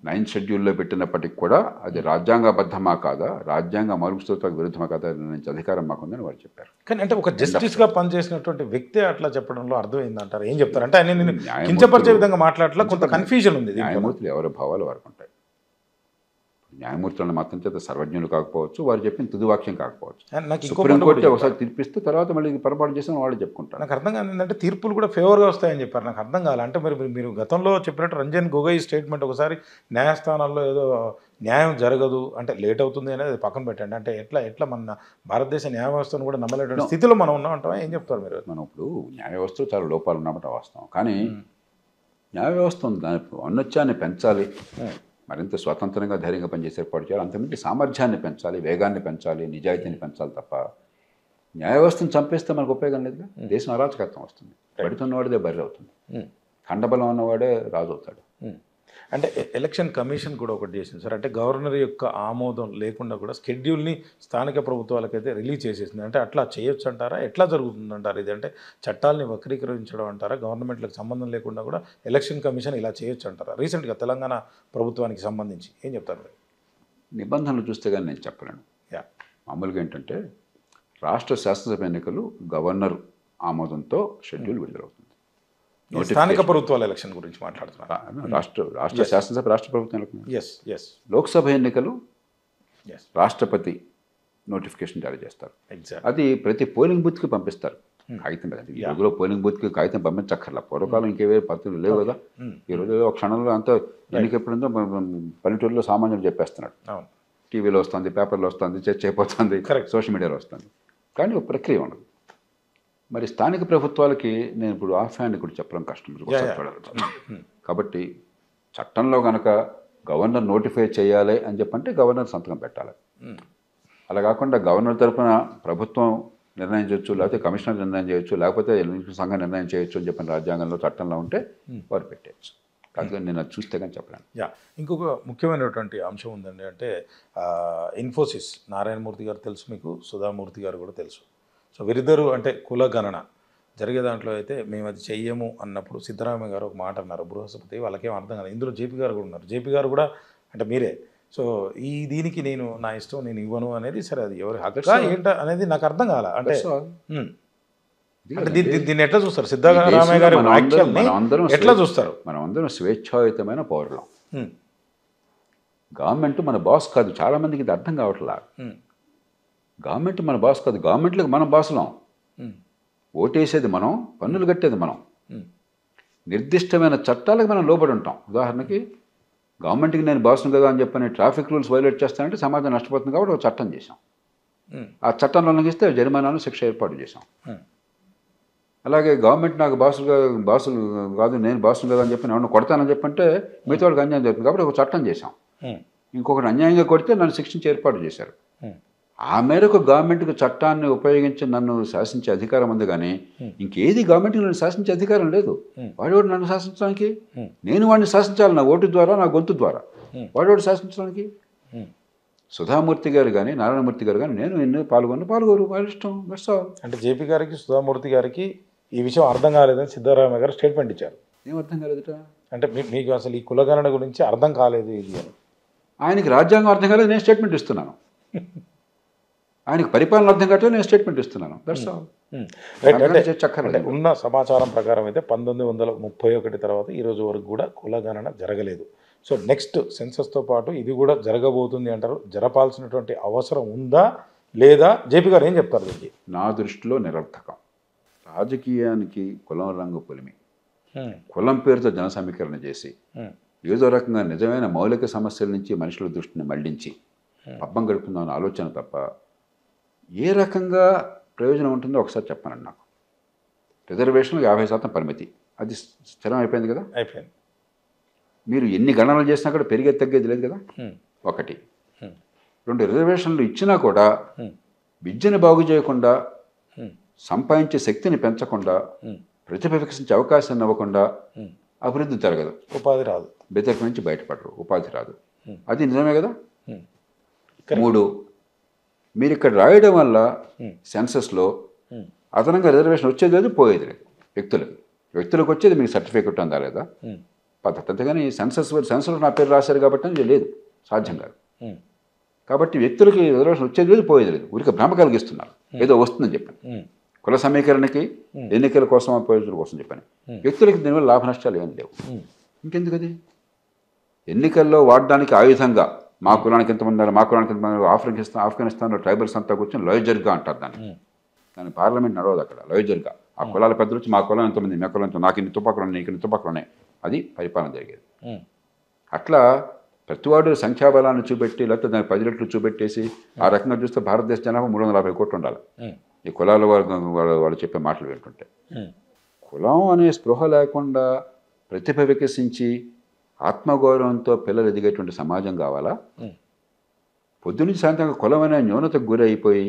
9th షెడ్యూల్లో పెట్టినప్పటికి కూడా అది రాజ్యాంగబద్ధమా కాదా, రాజ్యాంగ మౌలిక సూత్రాలకు విరుద్ధమా కాదా నుంచి అధికారం మాకుందని వారు చెప్పారు. కానీ అంటే ఒక జస్టిస్గా పనిచేసినటువంటి వ్యక్తి అట్లా చెప్పడంలో అర్థం ఏందంటారు? ఏం చెప్తారు? అంటే ఆయన నేను కించపరిచే విధంగా మాట్లాడట్లా, కొంత కన్ఫ్యూజన్ ఉంది. న్యాయమూర్తులు ఎవరి భావాలు వారికి ఉంటాయి. న్యాయమూర్తులను మాత్రం చేత సర్వజ్ఞులు కాకపోవచ్చు, వారు చెప్పిన తుదివాక్యం కాకపోవచ్చు. సుప్రీంకోర్టు ఒకసారి తీర్పిస్తే తర్వాత మళ్ళీ పొరపాటు చేసిన వాళ్ళు చెప్పుకుంటారు. నాకు అర్థం కాదు ఏంటంటే తీర్పులు కూడా ఫేవర్గా వస్తాయని చెప్పారు. నాకు అర్థం కాదు. అంటే మీరు గతంలో చెప్పినట్టు రంజన్ గొగోయ్ స్టేట్మెంట్ ఒకసారి న్యాయస్థానాల్లో ఏదో న్యాయం జరగదు అంటే లేట్ అవుతుంది అనేది పక్కన పెట్టండి. అంటే ఎట్లా మన భారతదేశ న్యాయ వ్యవస్థను కూడా నమ్మలేటువంటి స్థితిలో మనం ఉన్నాం అంటావా? ఏం చెప్తారు మీరు? మనం ఇప్పుడు న్యాయ వ్యవస్థలో చాలా లోపాలు ఉన్నామంటే వాస్తవం. కానీ న్యాయ వ్యవస్థ ఉంది, దాని ఔన్నత్యాన్ని పెంచాలి, మరింత స్వతంత్రంగా ధైర్యంగా పనిచేసే ఏర్పాటు చేయాలి, అంతమంది సామర్థ్యాన్ని పెంచాలి, వేగాన్ని పెంచాలి, నిజాయితీని పెంచాలి తప్ప న్యాయ వ్యవస్థను చంపేస్తే మనకు ఉపయోగం లేదుగా. దేశం అరాచకత్వం వస్తుంది, పడుతున్నవాడిదే బర్రె అవుతుంది, ఖండబలం ఉన్నవాడే రాజు అవుతాడు. అంటే ఎలక్షన్ కమిషన్ కూడా ఒకటి చేసింది సార్. అంటే గవర్నర్ యొక్క ఆమోదం లేకుండా కూడా షెడ్యూల్ని స్థానిక ప్రభుత్వాలకైతే రిలీజ్ చేసేసింది. అంటే అట్లా చేయొచ్చు అంటారా? ఎట్లా జరుగుతుందంటారు ఇది? అంటే చట్టాలని వక్రీకరించడం అంటారా? గవర్నమెంట్లకు సంబంధం లేకుండా కూడా ఎలక్షన్ కమిషన్ ఇలా చేయొచ్చు అంటారా? రీసెంట్గా తెలంగాణ ప్రభుత్వానికి సంబంధించి ఏం చెప్తారు మీరు? నిబంధనలు చూస్తే కానీ నేను చెప్పలేను. యా. మామూలుగా ఏంటంటే రాష్ట్ర శాసనసభ ఎన్నికలు గవర్నర్ ఆమోదంతో షెడ్యూల్ విడుదలవుతుంది. స్థానిక ప్రభుత్వాల ఎలక్షన్ గురించి మాట్లాడుతున్నారు. రాష్ట్ర శాసనసభ రాష్ట్ర ప్రభుత్వం ఎన్నికలు. Yes yes. లోక్సభ ఎన్నికలు ఎస్. రాష్ట్రపతి నోటిఫికేషన్ జారీ చేస్తారు. ఎగ్జాక్ట్. అది ప్రతి పోలింగ్ బూత్కి పంపిస్తారు కాగితం మీద. ఈ రోజులో పోలింగ్ బూత్కి కాగితం పంపించక్కర్లా. పూర్వకాలం ఇంకేవే పద్ధతులు లేవు కదా. ఈ రోజు ఒక క్షణంలో అంతా ఎన్నిక ఎప్పుడుందో పల్లెటూరులో సామాన్యులు చెప్పేస్తున్నాడు. టీవీలో వస్తుంది, పేపర్లో వస్తుంది, చర్చ అయిపోతుంది, సోషల్ మీడియాలో వస్తుంది. కానీ ఒక ప్రక్రియ ఉండదు. మరి స్థానిక ప్రభుత్వాలకి నేను ఇప్పుడు ఆఫ్ హ్యాండ్ కూడా చెప్పడం కష్టం. కాబట్టి చట్టంలో కనుక గవర్నర్ నోటిఫై చేయాలి అని చెప్పంటే గవర్నర్ సంతకం పెట్టాలి. అలా కాకుండా గవర్నర్ తరఫున ప్రభుత్వం నిర్ణయించవచ్చు, లేకపోతే కమిషనర్ నిర్ణయం చేయొచ్చు, లేకపోతే ఎన్నికల సంఘం నిర్ణయం చేయొచ్చు అని చెప్పిన రాజ్యాంగంలో చట్టంలో ఉంటే వారు పెట్టేయచ్చు. కాదు నేను అది చూస్తే కానీ చెప్పలేను. యా. ఇంకొక ముఖ్యమైనటువంటి అంశం ఉందండి. అంటే ఇన్ఫోసిస్ నారాయణమూర్తి గారు తెలుసు మీకు, సుధామూర్తి గారు కూడా తెలుసు. సో వీరిద్దరూ అంటే కుల గణన జరిగే దాంట్లో అయితే మేము అది చెయ్యము అన్నప్పుడు సిద్ధరామయ్య గారు ఒక మాట అన్నారు, బృహస్పతి. వాళ్ళకేం అర్థం కాదు. ఇందులో జేపీ గారు కూడా ఉన్నారు. జేపీ గారు కూడా అంటే మీరే. సో దీనికి నేను నా ఇష్టం నేను ఇవ్వను అనేది, సరే అది ఎవరి హక్కా ఏంట అనేది నాకు అర్థం కాల. అంటే దీన్ని ఎట్లా చూస్తారు? సిద్ధరామయ్య గారు ఎట్లా చూస్తారు? మనం అందరం స్వేచ్ఛాయుతమైన పౌరులం. గవర్నమెంట్ మన బాస్ కాదు. చాలా మందికి ఇది అర్థం కావట్లా. గవర్నమెంట్ మన బాస్ కాదు. గవర్నమెంట్లకు మనం బాసులం. ఓటేసేది మనం, పన్నులు కట్టేది మనం, నిర్దిష్టమైన చట్టాలకు మనం లోబడి ఉంటాం. ఉదాహరణకి గవర్నమెంట్కి నేను బాసును కదా అని చెప్పని ట్రాఫిక్ రూల్స్ వైలేట్ చేస్తానంటే సమాజం నష్టపోతుంది కాబట్టి ఒక చట్టం చేశాం. ఆ చట్టంలో ఉల్లంఘిస్తే జరిమానాను శిక్ష ఏర్పాటు చేశాం. అలాగే గవర్నమెంట్ నాకు బాసులు కాదు, నేను బాసును కదా అని చెప్పి నేను కొడతానని చెప్పంటే మిగతా వాళ్ళకి అన్యాయం జరుగుతుంది కాబట్టి ఒక చట్టం చేశాం. ఇంకొకటి అన్యాయంగా కొడితే నన్ను శిక్షించి ఏర్పాటు చేశారు. ఆ మేరకు గవర్నమెంట్కి చట్టాన్ని ఉపయోగించి నన్ను శాసించే అధికారం ఉంది. కానీ ఇంకేది గవర్నమెంట్కి నన్ను శాసించే అధికారం లేదు. వాడేవాడు నన్ను శాసించడానికి, నేను వాడిని శాసించాలి నా ఓటు ద్వారా, నా గొంతు ద్వారా. వాడేవాడు శాసించడానికి. సుధామూర్తి గారు కానీ నారాయణమూర్తి గారు కానీ నేను ఎన్నో పాల్గొరు వాళ్ళ ఇష్టం. అంటే జేపీ గారికి సుధామూర్తి గారికి ఈ విషయం అర్థం కాలేదని సిద్ధరామయ్య గారు స్టేట్మెంట్ ఇచ్చారు. ఏం అర్థం కాలేదుట? అంటే మీకు అసలు ఈ కులగణన గురించి అర్థం కాలేదు ఇది అని. ఆయనకి రాజ్యాంగం అర్థం కాలేదు, నేను స్టేట్మెంట్ ఇస్తున్నాను. ఆయనకు పరిపాలన అర్థం కావట్లేదు, నేను స్టేట్మెంట్ ఇస్తున్నాను. ఉన్న సమాచారం ప్రకారం అయితే 1931 తర్వాత ఈ రోజు వరకు కూడా కులగణన జరగలేదు. సో నెక్స్ట్ సెన్సస్తో పాటు ఇది కూడా జరగబోతుంది అంటారు. జరపాల్సినటువంటి అవసరం ఉందా లేదా? జేపీ గారు ఏం చెప్తారు దీనికి? నా దృష్టిలో నిరర్థకం. రాజకీయానికి కులం రంగు పొలిమి, కులం పేరుతో జన సమీకరణ చేసి ఏదో రకంగా నిజమైన మౌలిక సమస్యల నుంచి మనుషుల దృష్టిని మళ్లించి పబ్బం గడుపుతుందన్న ఆలోచన తప్ప ఏ రకంగా ప్రయోజనం ఉంటుందో ఒకసారి చెప్పానండి. నాకు రిజర్వేషన్లు 50% పరిమితి, అది స్థిరం అయిపోయింది కదా. అయిపోయింది. మీరు ఎన్ని గణనలు చేసినా కూడా పెరిగేది తగ్గేది లేదు కదా. ఒకటి. రెండు, రిజర్వేషన్లు ఇచ్చినా కూడా విద్యను బాగు చేయకుండా, సంపాదించే శక్తిని పెంచకుండా, ప్రతిభ వికసించే అవకాశాన్ని ఇవ్వకుండా అభివృద్ధి జరగదు, ఉపాధి రాదు, బెదరికి నుంచి బయటపడరు, ఉపాధి రాదు. అది నిజమే కదా. మూడు, మీరు ఇక్కడ రాయడం వల్ల సెన్సస్లో అదనంగా రిజర్వేషన్ వచ్చేది లేదు, పోయేది లేదు. వ్యక్తులకు వచ్చేది మీకు సర్టిఫికేట్ ఉందా లేదా పద్ధతి. అంతేగాని సెన్సస్లో నా పేరు రాశారు కాబట్టి లేదు, సాధ్యం కాదు. కాబట్టి వ్యక్తులకి రిజర్వేషన్ వచ్చేది లేదు, పోయేది లేదు. ఊరికి భ్రమ కలిగిస్తున్నారు ఏదో వస్తుందని చెప్పాను. కుల సమీకరణకి, ఎన్నికల కోసం, ప్రయోజనాల కోసం చెప్పాను. వ్యక్తులకి దీనివల్ల లాభ నష్టాలు ఏం లేవు. ఇంకెందుకు అది? ఎన్నికల్లో వాడడానికి ఆయుధంగా మా కులానికి ఎంతమంది, మా కులానికి ఎంతమంది, ఆఫ్ఘనిస్తాన్లో ట్రైబల్స్ అంతా కూర్చొని లోయజర్గా అంటారు దాన్ని పార్లమెంట్ నడవదు అక్కడ. లోయజర్గా ఆ కులాల పెద్దలు వచ్చి మా కులం ఎంతమంది, మా కులం ఎంత, నాకు ఇన్ని తుపాకులు ఉన్నాయి, నీకు ఇన్ని తుపాకులు ఉన్నాయి, అది పరిపాలన జరిగేది. అట్లా ప్రతివాడు సంఖ్యాబలాన్ని చూపెట్టి లేకపోతే దాన్ని 10 రెట్లు చూపెట్టేసి ఆ రకంగా చూస్తే భారతదేశ జనాభా 350 కోట్లు ఉండాలి. ఈ కులాల వాళ్ళు చెప్పే మాటలు వింటుంటే. కులం అనే స్పృహ లేకుండా ప్రతిభ వికసించి ఆత్మగౌరవంతో పిల్లలు ఎదిగేటువంటి సమాజం కావాలా? పొద్దునుంచి సాయంత్రం కులం అనే న్యూనతకు గురైపోయి,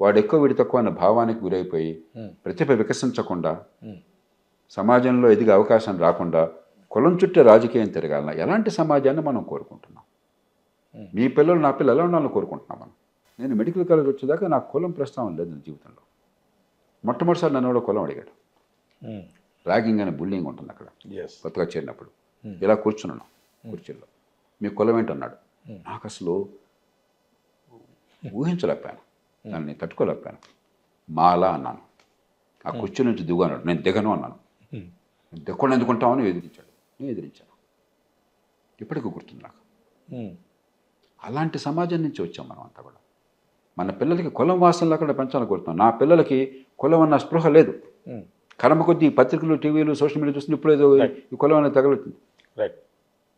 వాడు ఎక్కువ వీడి తక్కువ అనే భావానికి గురైపోయి ప్రతిభ వికసించకుండా, సమాజంలో ఎదిగే అవకాశం రాకుండా కులం చుట్టే రాజకీయం తిరగాలన్నా ఎలాంటి సమాజాన్ని మనం కోరుకుంటున్నాం? మీ పిల్లలు నా పిల్లలు ఎలా ఉండాలని కోరుకుంటున్నాం మనం? నేను మెడికల్ కాలేజ్ వచ్చేదాకా నాకు కులం ప్రస్తావన లేదు నా జీవితంలో. మొట్టమొదటిసారి నన్ను కూడా కులం అడిగాడు. ర్యాగింగ్ అనే బుల్లింగ్ ఉంటుంది అక్కడ కొత్తగా చేరినప్పుడు. ఇలా కూర్చున్నాను కుర్చీలో, మీ కులం ఏంటన్నాడు. నాకు అసలు ఊహించలేకపోయాను, దాన్ని తట్టుకోలేకపోయాను. మాల అన్నాను. ఆ కుర్చీ నుంచి దిగు అన్నాడు. నేను దిగను అన్నాను. దిగకుండా ఎందుకుంటామని ఎదిరించాడు. నేను ఎదిరించాను. ఇప్పటికీ గుర్తుంది నాకు. అలాంటి సమాజం నుంచి వచ్చాం మనం అంతా కూడా. మన పిల్లలకి కులం వాసన లేకుండా పెంచాలని కోరుతున్నాం. నా పిల్లలకి కులం అన్న స్పృహ లేదు. కర్మ కొద్దీ పత్రికలు, టీవీలు, సోషల్ మీడియా చూస్తుంది ఇప్పుడు ఏదో ఈ కులం అనేది తగలుతుంది.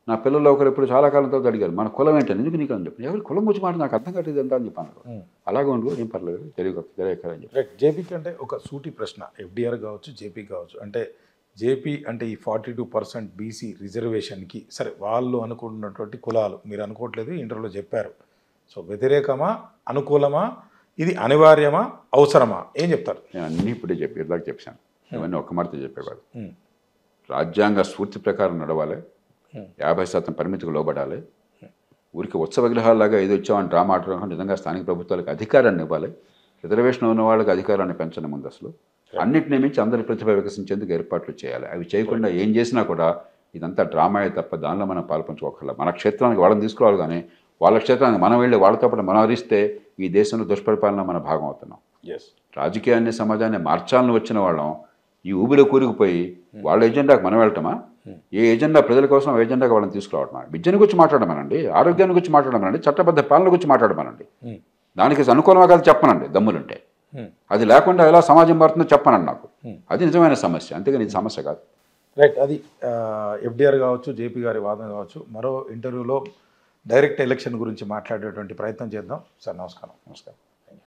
నా పిల్లలు ఒకరు ఇప్పుడు చాలా కాలం తర్వాత అడిగారు, మన కులం ఏంటని. ఎందుకు నీకు అని చెప్పి, ఎవరు కులం గురించి మాట నాకు అర్థం కావట్లేదు ఎంత అని చెప్పాను. అలాగే ఉండు, ఏం పర్లేదు, తెలియకని చెప్పి. జేపీకి అంటే ఒక సూటి ప్రశ్న, ఎఫ్డిఆర్ కావచ్చు, జేపీ కావచ్చు. అంటే జేపీ అంటే ఈ 42% బీసీ రిజర్వేషన్కి సరే వాళ్ళు అనుకుంటున్నటువంటి కులాలు మీరు అనుకోవట్లేదు, ఇంటర్వ్యూలో చెప్పారు. సో వ్యతిరేకమా, అనుకూలమా, ఇది అనివార్యమా, అవసరమా, ఏం చెప్తారు? నేను అన్నీ ఇప్పుడే ఇలాగ చెప్పాను. ఇవన్నీ ఒక్క మాటతో చెప్పేవాడు. రాజ్యాంగ స్ఫూర్తి ప్రకారం నడవాలి, 50% పరిమితికి లోబడాలి. ఊరికి ఉత్సవ విగ్రహాలాగా ఏదో వచ్చామని డ్రామా ఆడడం, నిజంగా స్థానిక ప్రభుత్వాలకు అధికారాన్ని ఇవ్వాలి. రిజర్వేషన్ ఉన్న వాళ్ళకి అధికారాన్ని పెంచని ముందు అసలు అన్నింటినీ మించి అందరి ప్రతిభ వికసించేందుకు ఏర్పాట్లు చేయాలి. అవి చేయకుండా ఏం చేసినా కూడా ఇదంతా డ్రామాయే తప్ప దానిలో మనం పాల్పంచుకోగల. మన క్షేత్రానికి వాళ్ళని తీసుకురావాలి, కానీ వాళ్ళ క్షేత్రానికి మనం వెళ్ళి వాళ్ళతో పాటు మనం అరిస్తే ఈ దేశంలో దుష్పరిపాలన మన భాగం అవుతున్నాం. రాజకీయాన్ని, సమాజాన్ని మార్చాలని వచ్చిన వాళ్ళం ఈ ఊబిలో కూరుకుపోయి వాళ్ళ ఎజెండాకు మనం వెళ్ళటమా? ఏ ఎజెండా ప్రజల కోసం ఆ ఎజెండాకి వాళ్ళని తీసుకురావటమా? విద్యను గురించి మాట్లాడమనండి, ఆరోగ్యాన్ని గురించి మాట్లాడమనండి, చట్టబద్ధ పాలన గురించి మాట్లాడమనండి. దానికి అనుకూలంగా కాదు చెప్పనండి దమ్ములుంటే. అది లేకుండా ఎలా సమాజం మారుతుందో చెప్పనండి నాకు. అది నిజమైన సమస్య, అంతేగాని ఇది సమస్య కాదు. రైట్. అది ఎఫ్డిఆర్ కావచ్చు, జేపీ గారి వాదన కావచ్చు. మరో ఇంటర్వ్యూలో డైరెక్ట్ ఎలక్షన్ గురించి మాట్లాడేటువంటి ప్రయత్నం చేద్దాం సార్. నమస్కారం.